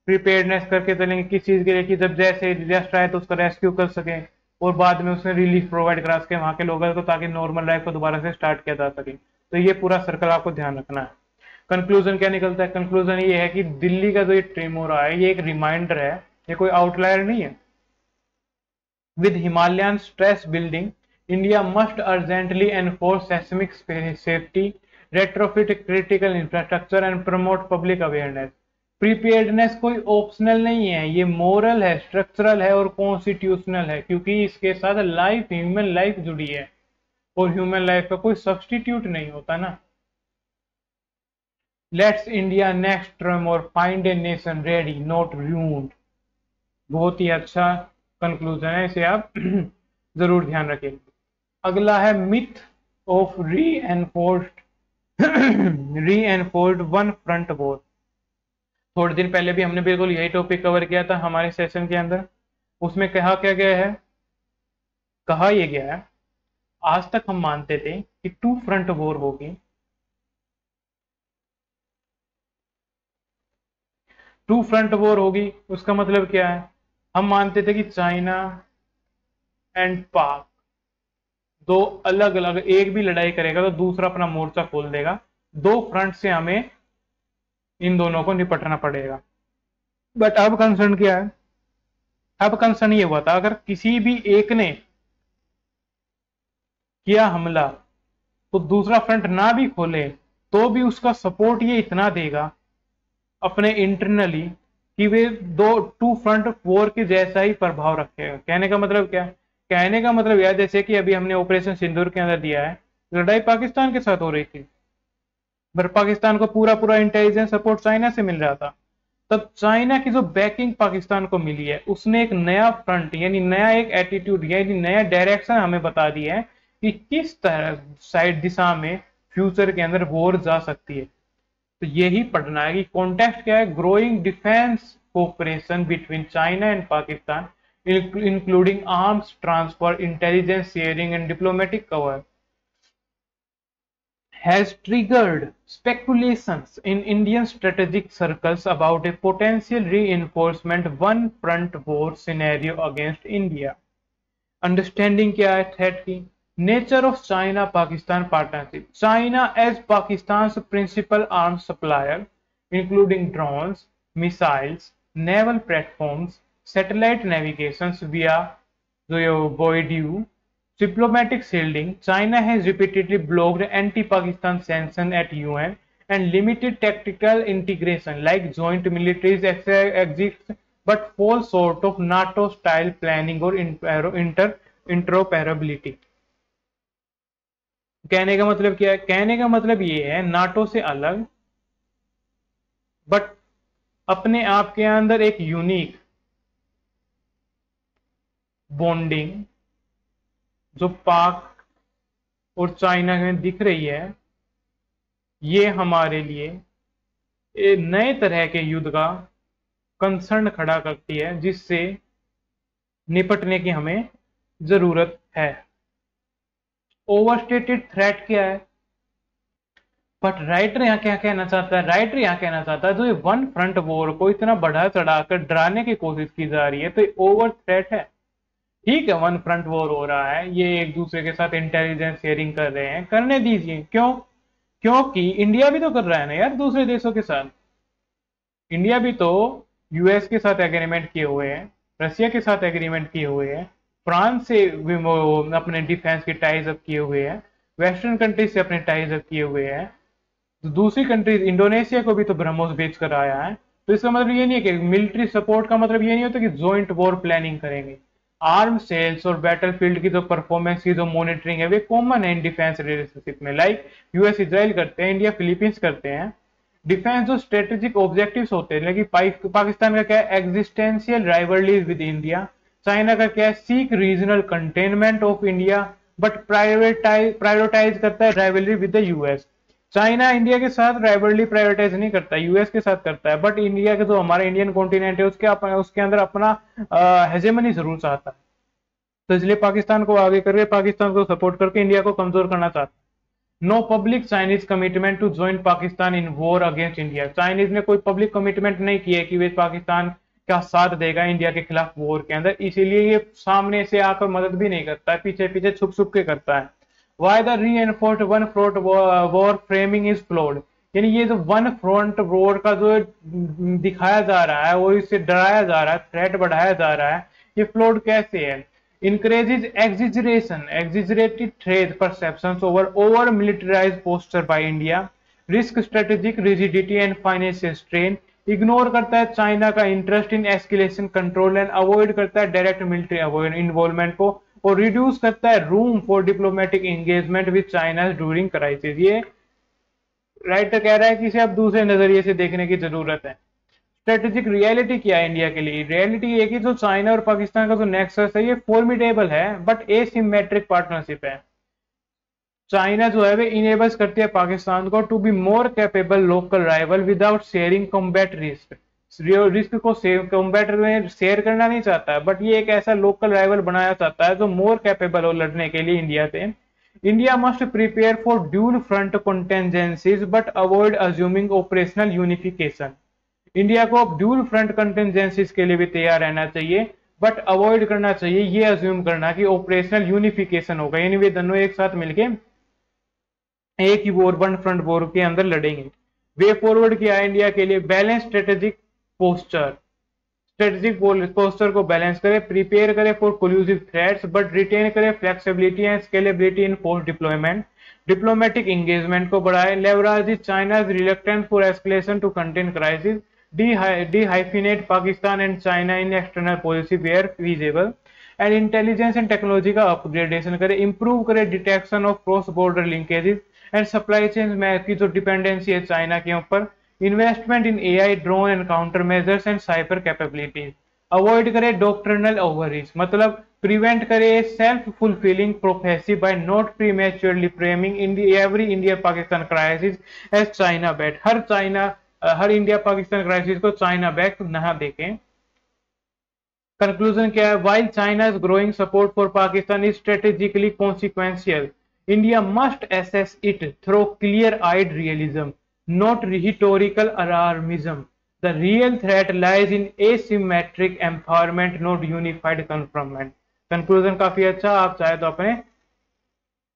A: प्रिपेयर्डनेस करके चलेंगे किस चीज के लिए, कि जब जैसे डिजास्टर आए तो उसका रेस्क्यू कर सके और बाद में उसमें रिलीफ प्रोवाइड करा सके वहां के लोगों को, ताकि नॉर्मल लाइफ को दोबारा से स्टार्ट किया जा सके। तो ये पूरा सर्कल आपको ध्यान रखना है। कंक्लूजन क्या निकलता है, कंक्लूजन ये है कि दिल्ली का जो ये ट्रेमोर आया है ये एक रिमाइंडर है, ये कोई आउटलायर नहीं है। With Himalayan stress building, India must urgently enforce seismic safety, retrofit critical infrastructure and promote public awareness. प्रीपेयर्डनेस कोई ऑप्शनल नहीं है, ये मोरल है, स्ट्रक्चरल है और कॉन्स्टिट्यूशनल है, क्योंकि इसके साथ लाइफ, ह्यूमन लाइफ जुड़ी है और ह्यूमन लाइफ का कोई सब्सटीट्यूट नहीं होता ना। Let's India next tremor find a nation ready not ruined. बहुत ही अच्छा कंक्लूजन है, इसे आप जरूर ध्यान रखें। अगला है myth of reinforced one front war. थोड़े दिन पहले भी हमने बिल्कुल यही टॉपिक कवर किया था हमारे सेशन के अंदर। उसमें कहा क्या गया है, कहा यह गया है, आज तक हम मानते थे कि 2 फ्रंट वॉर होगी, टू फ्रंट वॉर होगी, उसका मतलब क्या है, हम मानते थे कि चाइना एंड पाक दो अलग अलग, एक भी लड़ाई करेगा तो दूसरा अपना मोर्चा खोल देगा, दो फ्रंट से हमें इन दोनों को निपटना पड़ेगा। बट अब कंसर्न क्या है, अब कंसर्न ये हुआ था अगर किसी भी एक ने किया हमला तो दूसरा फ्रंट ना भी खोले तो भी उसका सपोर्ट ये इतना देगा अपने इंटरनली कि वे दो टू फ्रंट वॉर के जैसा ही प्रभाव रखेगा। कहने का मतलब क्या, कहने का मतलब यह जैसे कि अभी हमने ऑपरेशन सिंदूर के अंदर दिया है, लड़ाई पाकिस्तान के साथ हो रही थी, पर पाकिस्तान को पूरा पूरा इंटेलिजेंस सपोर्ट चाइना से मिल रहा था। तब चाइना की जो बैकिंग पाकिस्तान को मिली है उसने एक नया फ्रंट यानी नया एक एटीट्यूड यानी नया डायरेक्शन हमें बता दिया है कि किस तरह साइड दिशा में फ्यूचर के अंदर वॉर जा सकती है। तो यही पढ़ना है कि कॉन्टेक्स्ट क्या है, growing defence cooperation between China and Pakistan including arms transfer, intelligence sharing and diplomatic cover has triggered speculations in Indian strategic circles about a potential reinforcement one front war scenario against India. Understanding क्या है threat की, nature of China-Pakistan partnership. China as Pakistan's principal arms supplier, including drones, missiles, naval platforms, satellite navigations via the Boidu, diplomatic shielding. China has repeatedly blocked anti-Pakistan sanctions at UN and limited tactical integration like joint militaries exists but fall short of NATO-style planning or interoperability. कहने का मतलब क्या है, कहने का मतलब ये है नाटो से अलग बट अपने आप के अंदर एक यूनिक बॉन्डिंग जो पाक और चाइना में दिख रही है, ये हमारे लिए एक नए तरह के युद्ध का कंसर्न खड़ा करती है जिससे निपटने की हमें जरूरत है। ओवरस्टेटेड थ्रेट क्या है, बट राइटर यहां क्या कहना चाहता है, राइटर यहां कहना चाहता है जो ये वन फ्रंट वॉर को इतना बढ़ा चढ़ाकर डराने की कोशिश की जा रही है तो ये ओवर थ्रेट है। ठीक है वन फ्रंट वॉर हो रहा है, ये एक दूसरे के साथ इंटेलिजेंस शेयरिंग कर रहे हैं, करने दीजिए, क्यों, क्योंकि इंडिया भी तो कर रहा है ना यार दूसरे देशों के साथ। इंडिया भी तो यूएस के साथ एग्रीमेंट किए हुए हैं, रशिया के साथ एग्रीमेंट किए हुए हैं, फ्रांस से अपने डिफेंस के टाइज अप किए हुए हैं, वेस्टर्न कंट्रीज से अपने टाइज अप किए हुए हैं, तो दूसरी कंट्रीज इंडोनेशिया को भी तो ब्रह्मोस बेच कर आया है। तो इसका मतलब ये नहीं है कि मिलिट्री सपोर्ट का मतलब ये नहीं होता कि जॉइंट वॉर प्लानिंग करेंगे। आर्म सेल्स और बैटलफील्ड की जो परफॉर्मेंस की जो मॉनिटरिंग है वे कॉमन है इन डिफेंस रिलेशनशिप में, लाइक यूएस इजराइल करते हैं, इंडिया फिलीपींस करते हैं। डिफेंस जो स्ट्रेटेजिक ऑब्जेक्टिव्स होते हैं, लेकिन पाकिस्तान का क्या है, existential rivalries with India. China का क्या है, seek regional containment of India but prioritize करता है rivalry with the US. China India के साथ राइवलरी प्रायोरिटाइज नहीं करता, यूएस के साथ करता है, बट इंडिया के जो हमारा इंडियन कॉन्टिनेंट है उसके अंदर अपना हेजेमनी जरूर चाहता है। तो इसलिए पाकिस्तान को आगे करके, पाकिस्तान को सपोर्ट करके इंडिया को कमजोर करना चाहता है। No public Chinese commitment to join Pakistan in war against India. Chinese ने कोई पब्लिक कमिटमेंट नहीं किया कि वे पाकिस्तान का साथ देगा इंडिया के खिलाफ वॉर के अंदर, इसीलिए ये सामने से आकर मदद भी नहीं करता है, पीछे पीछे छुप छुप के करता है। Why the reinforced one front war framing is flawed, यानी ये जो वन फ्रंट वॉर का जो दिखाया जा रहा है वो इससे डराया जा रहा है, थ्रेट बढ़ाया जा रहा है, ये फ्लॉड कैसे है। encourages exaggerated threat perceptions over militarized posture by India, risk strategic rigidity and financial strain, ignore करता है चाइना का interest in escalation control and avoid करता है डायरेक्ट मिलिट्री इन्वॉल्वमेंट को, और रिड्यूस करता है room for diplomatic engagement with China during crisis. ये राइटर कह रहा है कि इसे अब दूसरे नजरिए से देखने की जरूरत है। स्ट्रेटेजिक रियलिटी क्या है इंडिया के लिए, रियलिटी ये कि जो चाइना और पाकिस्तान का जो नेक्सस है ये फॉर्मिडेबल है बट एसिमेट्रिक पार्टनरशिप है। चाइना जो है वे इनेबल्स करती है पाकिस्तान को to be more capable local rival without sharing combat risk. Risk को कॉम्बैट में शेयर करना नहीं चाहता है, बट ये एक ऐसा लोकल राइवल बनाना चाहता है जो मोर कैपेबल हो लड़ने के लिए इंडिया से। India must prepare for dual front contingencies but avoid assuming operational unification. India को अब ड्यूल फ्रंट कंटिजेंसीज के लिए भी तैयार रहना चाहिए, बट अवॉइड करना चाहिए ये अज्यूम करना कि ऑपरेशनल यूनिफिकेशन होगा, यानी वे दोनों एक साथ मिलके एक ही वॉर, वन फ्रंट वॉर के अंदर लड़ेंगे। वे फॉरवर्ड किया है इंडिया के लिए, balance strategic posture, strategic poster को बैलेंस करे, प्रिपेयर करे for collusive threats but retain करे flexibility and scalability in force deployment, diplomatic engagement को बढ़ाए, leverage China's reluctance for escalation to contain crisis, dehyphenate Pakistan and China in external policy where feasible, and intelligence and technology का upgradation करे, improve करे detection of cross border linkages and supply chain में की जो dependency है China के ऊपर, investment in AI, drone and counter measures and cyber capabilities, avoid करे डॉक्ट्रिनल ओवररीच, मतलब प्रिवेंट करे self fulfilling prophecy by not prematurely framing in every India Pakistan crisis as China bait, हर इंडिया पाकिस्तान क्राइसिस को China back ना देखें। Conclusion क्या है, while China's growing support for Pakistan is strategically consequential, India must assess it through clear-eyed realism, not rhetorical alarmism. The real threat lies in asymmetric empowerment, not unified confrontment. Conclusion काफी अच्छा, आप चाहे तो अपने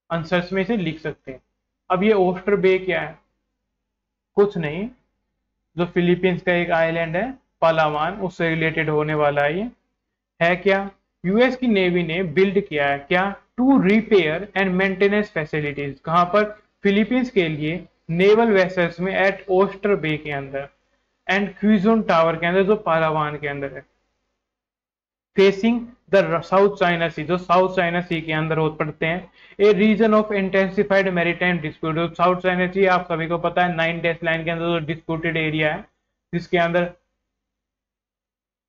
A: answers में से लिख सकते हैं। अब ये ओस्टर बे क्या है, कुछ नहीं, जो फिलीपींस का एक आइलैंड है पालावान, उससे रिलेटेड होने वाला है। ये है क्या, यूएस की नेवी ने बिल्ड किया है क्या, to repair and maintenance facilities, कहां पर, फिलीपींस के लिए नेवल वेसल्स में एट ओस्टर बे के अंदर एंड क्विजोन टावर के अंदर जो पालावान के अंदर है, facing the South China Sea, जो साउथ चाइना सी के अंदर हो पड़ते हैं, a region of intensified maritime dispute, South China Sea आप सभी को पता है 9 डेश लाइन के अंदर जो डिस्प्यूटेड एरिया है, जिसके अंदर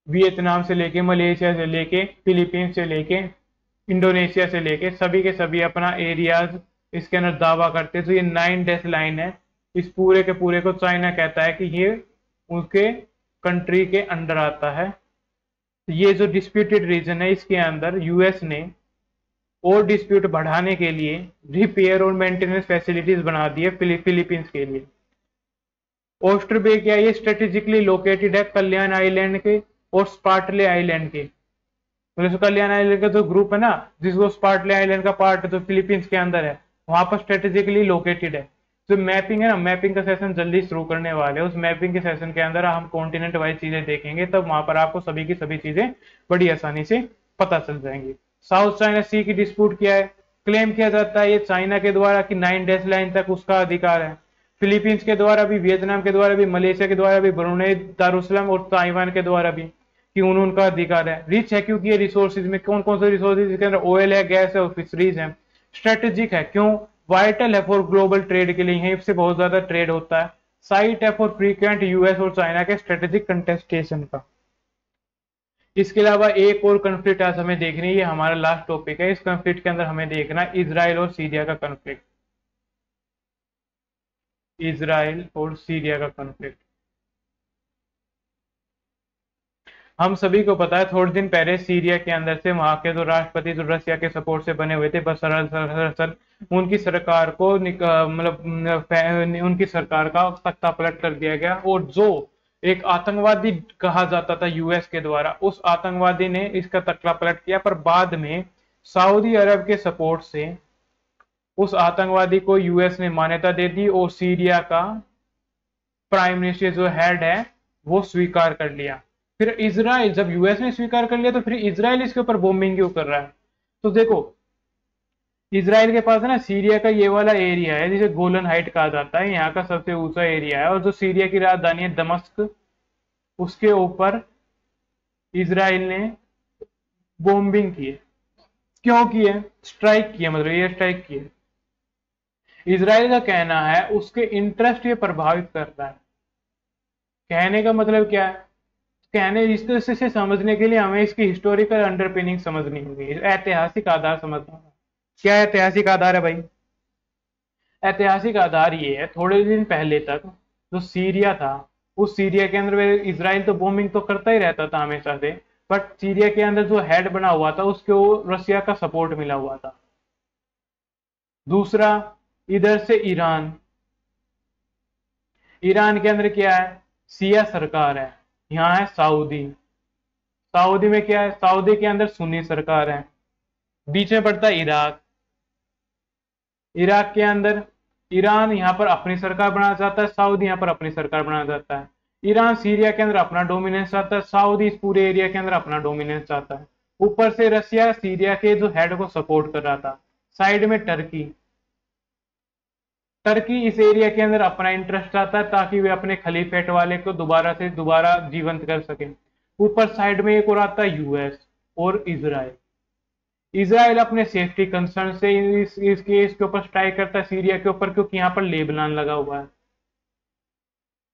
A: वियतनाम से लेके, मलेशिया से लेके, फिलीपींस से लेके, इंडोनेशिया से लेके सभी के सभी अपना एरियाज इसके अंदर दावा करते हैं। तो ये 9 डेश लाइन है, इस पूरे के पूरे को चाइना कहता है कि ये उसके कंट्री के अंडर आता है। ये जो डिस्प्यूटेड रीजन है इसके अंदर यूएस ने और डिस्प्यूट बढ़ाने के लिए रिपेयर और मेंटेनेंस फैसिलिटीज बना दी है फिलीपींस के लिए। ओस्टर बे क्या, ये स्ट्रेटेजिकली लोकेटेड है कल्याण आइलैंड के और स्पार्टले आइलैंड के, मतलब कल्याण आइलैंड का जो ग्रुप है ना, जिसको स्पार्टले आइलैंड का पार्ट जो फिलीपींस के अंदर है, वहां पर स्ट्रेटेजिकली लोकेटेड है। जो मैपिंग है ना, मैपिंग का सेशन जल्दी शुरू करने वाले हैं, उस मैपिंग के सेशन के अंदर हम कॉन्टिनेंट वाइज चीजें देखेंगे, तब वहां पर आपको सभी की सभी चीजें बड़ी आसानी से पता चल जाएंगी। साउथ चाइना सी की डिस्प्यूट क्या है, क्लेम किया जाता है ये चाइना के द्वारा कि 9 डेश लाइन तक उसका अधिकार है, फिलीपींस के द्वारा भी, वियतनाम के द्वारा भी, मलेशिया के द्वारा भी, ब्रुनेई दारुसलाम और ताइवान के द्वारा भी, कि उनका अधिकार है। रिच है क्योंकि ये रिसोर्सेज में कौन कौन से रिसोर्सेज, इसके अंदर ऑयल है, गैस है और फिशरीज है। स्ट्रेटेजिक है क्यों, वाइटल है फॉर ग्लोबल ट्रेड के लिए, यहीं से बहुत ज्यादा ट्रेड होता है। साइट है फॉर फ्रीक्वेंट यूएस और चाइना के स्ट्रेटेजिक कंटेस्टेशन का। इसके अलावा एक और कंफ्लिक्ट आज हमें देखनी है, ये हमारा लास्ट टॉपिक है। इस कंफ्लिक्ट के अंदर हमें देखना इजराइल और सीरिया का कंफ्लिक्ट, इजराइल और सीरिया का कंफ्लिक्ट। हम सभी को पता है थोड़े दिन पहले सीरिया के अंदर से वहां के जो राष्ट्रपति जो रशिया के सपोर्ट से बने हुए थे बशर अल-असाद, उनकी सरकार को मतलब उनकी सरकार का तख्ता पलट कर दिया गया, और जो एक आतंकवादी कहा जाता था यूएस के द्वारा, उस आतंकवादी ने इसका तख्ता पलट किया। पर बाद में सऊदी अरब के सपोर्ट से उस आतंकवादी को यूएस ने मान्यता दे दी और सीरिया का प्राइम मिनिस्टर जो हेड है वो स्वीकार कर लिया। फिर इजराइल, जब यूएस ने स्वीकार कर लिया तो फिर इजराइल इसके ऊपर बॉम्बिंग क्यों कर रहा है। तो देखो इजराइल के पास है ना सीरिया का ये वाला एरिया है जिसे गोलन हाइट कहा जाता है, यहाँ का सबसे ऊंचा एरिया है, और जो सीरिया की राजधानी है दमस्क, उसके ऊपर इजराइल ने बॉम्बिंग की है। क्यों की है, स्ट्राइक किया, मतलब एयर स्ट्राइक की है। इजराइल का कहना है उसके इंटरेस्ट ये प्रभावित करता है। कहने का मतलब क्या है, कहने इस तरह से समझने के लिए हमें इसकी हिस्टोरिकल अंडरपिनिंग समझनी होगी, ऐतिहासिक आधार समझना होगा। क्या ऐतिहासिक आधार है भाई, ऐतिहासिक आधार ये है, थोड़े दिन पहले तक जो सीरिया था, उस सीरिया के अंदर इजराइल तो बॉम्बिंग तो करता ही रहता था हमेशा से, बट सीरिया के अंदर जो हेड बना हुआ था उसको रशिया का सपोर्ट मिला हुआ था। दूसरा, इधर से ईरान, ईरान के अंदर क्या है, शिया सरकार है। यहाँ है सऊदी। सऊदी में क्या है, सऊदी के अंदर सुन्नी सरकार है। बीच में पड़ता है इराक। इराक के अंदर ईरान यहाँ पर अपनी सरकार बनाना चाहता है, सऊदी यहाँ पर अपनी सरकार बनाना चाहता है। ईरान सीरिया के अंदर अपना डोमिनेंस चाहता है, सऊदी इस पूरे एरिया के अंदर अपना डोमिनेंस चाहता है। ऊपर से रसिया सीरिया के जो हेड को सपोर्ट कर रहा था। साइड में टर्की। टर्की इस एरिया के अंदर अपना इंटरेस्ट चाहता है ताकि वे अपने खलीफेट वाले को दोबारा से दोबारा जीवंत कर सके। ऊपर साइड में एक और आता है यूएस और इजराइल। इजराइल अपने सेफ्टी कंसर्न से इस केस के ऊपर स्ट्राइक करता है सीरिया के ऊपर, क्योंकि यहाँ पर लेबनान लगा हुआ है।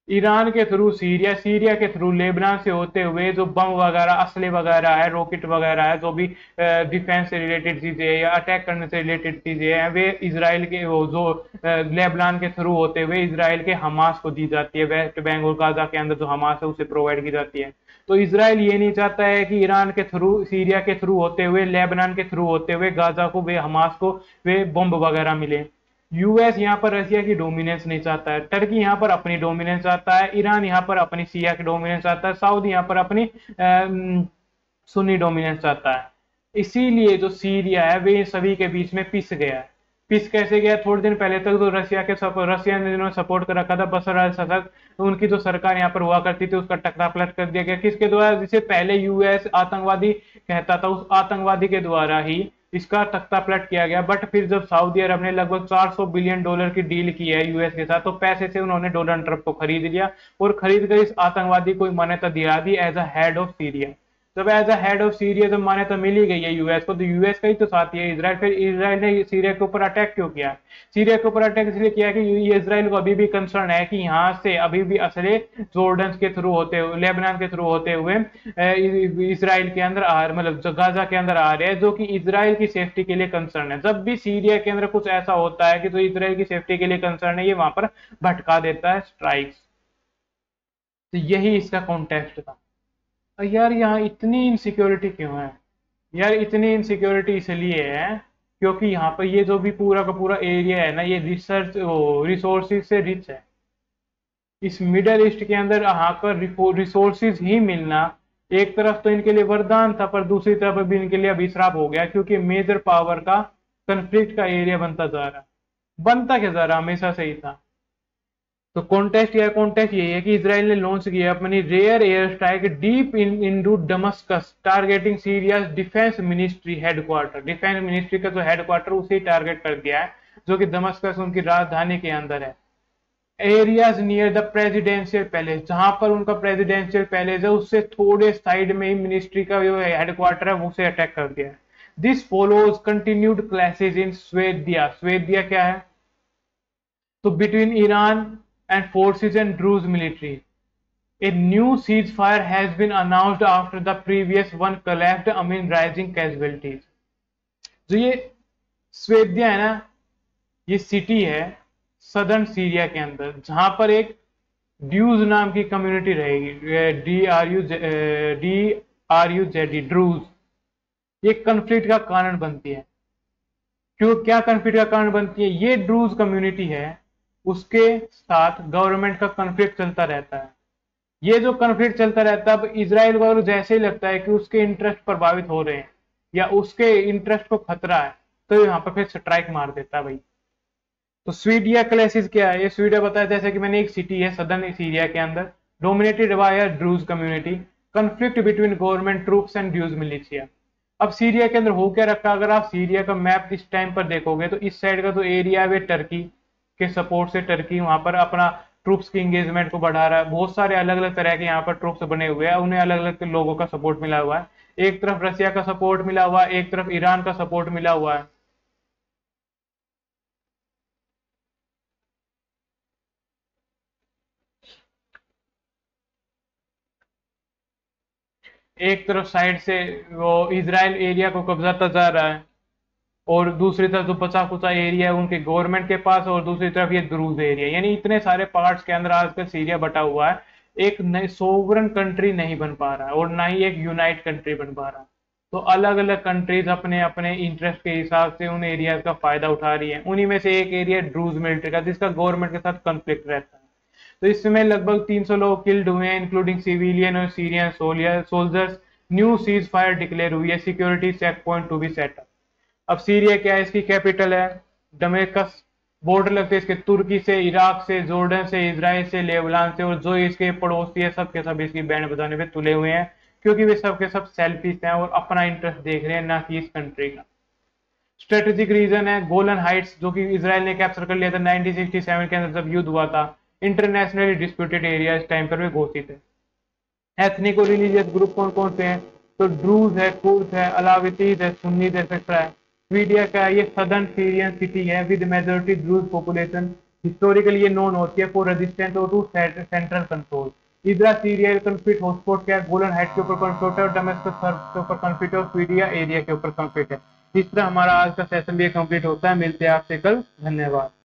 A: ईरान के थ्रू सीरिया, सीरिया के थ्रू लेबनान से होते हुए जो बम वगैरह, असले वगैरह है, रॉकेट वगैरह है, जो भी डिफेंस से रिलेटेड चीजें या अटैक करने से रिलेटेड चीजें हैं, वे इसराइल के वो जो लेबनान के थ्रू होते हुए इसराइल के हमास को दी जाती है। वेस्ट बैंक और गाजा के अंदर जो हमास है उसे प्रोवाइड की जाती है। तो इसराइल ये नहीं चाहता है कि ईरान के थ्रू, सीरिया के थ्रू होते हुए, लेबनान के थ्रू होते हुए गाजा को, वे हमास को वे बम वगैरह मिले। यूएस यहाँ पर रशिया की डोमिनेंस नहीं चाहता है, टर्की यहाँ पर अपनी डोमिनेंस चाहता है, ईरान यहाँ पर अपनी शिया की डोमिनेंस चाहता है, सऊदी यहाँ पर अपनी सुन्नी डोमिनेंस चाहता है। इसीलिए जो सीरिया है वे सभी के बीच में पिस गया है। पिस कैसे गया, थोड़े दिन पहले तक तो रशिया ने जिन्होंने सपोर्ट कर रखा था बशर अल असद, उनकी जो सरकार यहाँ पर हुआ करती थी उसका टकरा पलट कर दिया गया। किसके द्वारा, जिसे पहले यूएस आतंकवादी कहता था, उस आतंकवादी के द्वारा ही इसका तख्ता पलट किया गया। बट फिर जब सऊदी अरब ने लगभग 400 बिलियन डॉलर की डील की है यूएस के साथ, तो पैसे से उन्होंने डोनाल्ड ट्रंप को खरीद लिया और खरीद कर इस आतंकवादी को मान्यता दिला दी as a head of Syria. जब as a head of Syria जब मान्यता मिली गई है यूएस को, तो यूएस का ही तो साथी है इजराइल। फिर इजराइल ने सीरिया के ऊपर अटैक क्यों किया? सीरिया के ऊपर अटैक इसलिए किया कि ये इजराइल को अभी भी कंसर्न है कि यहाँ से अभी भी असले जॉर्डन के थ्रू होते हुए, लेबनान के थ्रू होते हुए इसराइल के अंदर मतलब गाजा के अंदर आ रहे हैं, जो कि इजराइल की सेफ्टी के लिए कंसर्न है। जब भी सीरिया के अंदर कुछ ऐसा होता है कि जो इजराइल की सेफ्टी के लिए कंसर्न है, ये वहां पर भटका देता है स्ट्राइक्स। तो यही इसका कॉन्टेक्स्ट था। यार यहाँ इतनी इनसिक्योरिटी क्यों है? यार इतनी इनसिक्योरिटी इसलिए है क्योंकि यहाँ पर ये जो भी पूरा का पूरा एरिया है ना, ये रिसोर्सिस से रिच है। इस मिडल ईस्ट के अंदर यहाँ पर रिसोर्सिस ही मिलना एक तरफ तो इनके लिए वरदान था, पर दूसरी तरफ भी इनके लिए अभिश्राप हो गया, क्योंकि मेजर पावर का कंफ्लिक्ट का एरिया बनता जा रहा, बनता क्या जा रहा, हमेशा से ही था। तो कॉन्टेक्स्ट यही है कि इजराइल ने लॉन्च किया अपनी rare air strike deep into Damascus, targeting Syria defence ministry headquarter. Defence ministry का जो हेडक्वार्टर उसे टारगेट कर दिया है, जो कि दमस्कस उनकी राजधानी के अंदर है। Areas near the presidential palace, जहां पर उनका प्रेसिडेंशियल पैलेस है उससे थोड़े साइड में ही मिनिस्ट्री का जो हेडक्वार्टर है उसे अटैक कर दिया है। दिस फॉलोज कंटिन्यूड क्लैशेज इन स्वेदिया। स्वेदिया क्या है? तो between Iran and forces and Druze military. A new ceasefire has been announced after the previous one collapsed amid rising casualties. जो ये स्वेदिया है ना, ये सिटी है सदर्न सीरिया के अंदर, जहां पर एक ड्यूज नाम की कम्युनिटी रहेगी, DRUZ, ड्रूज। ये कंफ्लिक्ट का कारण बनती है। क्यों, क्या कंफ्लिक्ट का कारण बनती है? ये ड्रूज कम्युनिटी है, उसके साथ गवर्नमेंट का कॉन्फ्लिक्ट चलता रहता है। ये जो कॉन्फ्लिक्ट चलता रहता है, अब इजराइल को जैसे ही लगता है कि उसके इंटरेस्ट प्रभावित हो रहे हैं या उसके इंटरेस्ट को खतरा है, तो यहाँ पर फिर स्ट्राइक मार देता है भाई। तो स्वीडिया क्लैशेस क्या है? ये स्वीडिया बताया, जैसे कि मैंने, एक सिटी है सदर्न सीरिया के अंदर, dominated by a ड्रूज community, conflict between government troops and ड्रूज militia. अब सीरिया के अंदर हो क्या रखा? अगर आप सीरिया का मैप इस टाइम पर देखोगे तो इस साइड का जो एरिया है वे टर्की के सपोर्ट से, टर्की वहां पर अपना ट्रूप्स की इंगेजमेंट को बढ़ा रहा है। बहुत सारे अलग अलग तरह के यहाँ पर ट्रूप्स बने हुए हैं, उन्हें अलग अलग लोगों का सपोर्ट मिला हुआ है। एक तरफ रसिया का सपोर्ट मिला हुआ है, एक तरफ ईरान का सपोर्ट मिला हुआ है। एक तरफ साइड से वो इजराइल एरिया को कब्जाता जा रहा है, और दूसरी तरफ जो बचा कुचा एरिया है उनके गवर्नमेंट के पास, और दूसरी तरफ ये द्रूज एरिया। यानी इतने सारे पार्ट्स के अंदर आजकल सीरिया बटा हुआ है। एक नई सोवरन कंट्री नहीं बन पा रहा है, और ना ही एक यूनाइट कंट्री बन पा रहा है। तो अलग अलग कंट्रीज अपने अपने इंटरेस्ट के हिसाब से उन एरियाज का फायदा उठा रही है। उन्हीं में से एक एरिया ड्रूज मिलिट्री का, जिसका गवर्नमेंट के साथ कॉन्फ्लिक्ट रहता है। तो इस समय लगभग 300 लोग किल्ड हुए हैं, इंक्लूडिंग सिविलियन और Syrian soldiers. New ceasefire declare हुई है, security checkpoint to be setup. अब सीरिया क्या है, इसकी कैपिटल है दमेस्कस। बॉर्डर लगते हैं इसके तुर्की से, इराक से, जॉर्डन से, इजराइल से, लेबनान से, और जो इसके पड़ोसी है सब के सब इसकी बैंड बजाने पे तुले हुए हैं, क्योंकि वे सब के सब सेल्फिश हैं और अपना इंटरेस्ट देख रहे हैं, ना कि इस कंट्री का। स्ट्रेटेजिक रीजन है गोलन हाइट्स, जो कि इसराइल ने कैप्चर कर लिया था 1967 के अंदर जब युद्ध हुआ था। इंटरनेशनली डिस्प्यूटेड एरिया इस टाइम पर वे घोषित है। एथनिक और रिलीजियस ग्रुप कौन कौन से हैं, तो ड्रूज है, कुर्द है, अलावितीज है, सुन्नीज एक्सेट्रा है। स्वीडिया का ये सदर्न सीरियन सिटी है with majority Druze population. Historically ये नोन होती है for resistance to central control. इधर सीरिया कॉन्फ्लिक्ट हॉटस्पॉट क्या है, गोलन हाइट के ऊपर कॉन्फ्लिक्ट है और दमेस्कस के ऊपर कॉन्फ्लिक्ट है और स्वीडिया एरिया के ऊपर कॉन्फ्लिक्ट है। इस तरह हमारा आज का सेशन भी कंप्लीट होता है। मिलते हैं आपसे कल। धन्यवाद।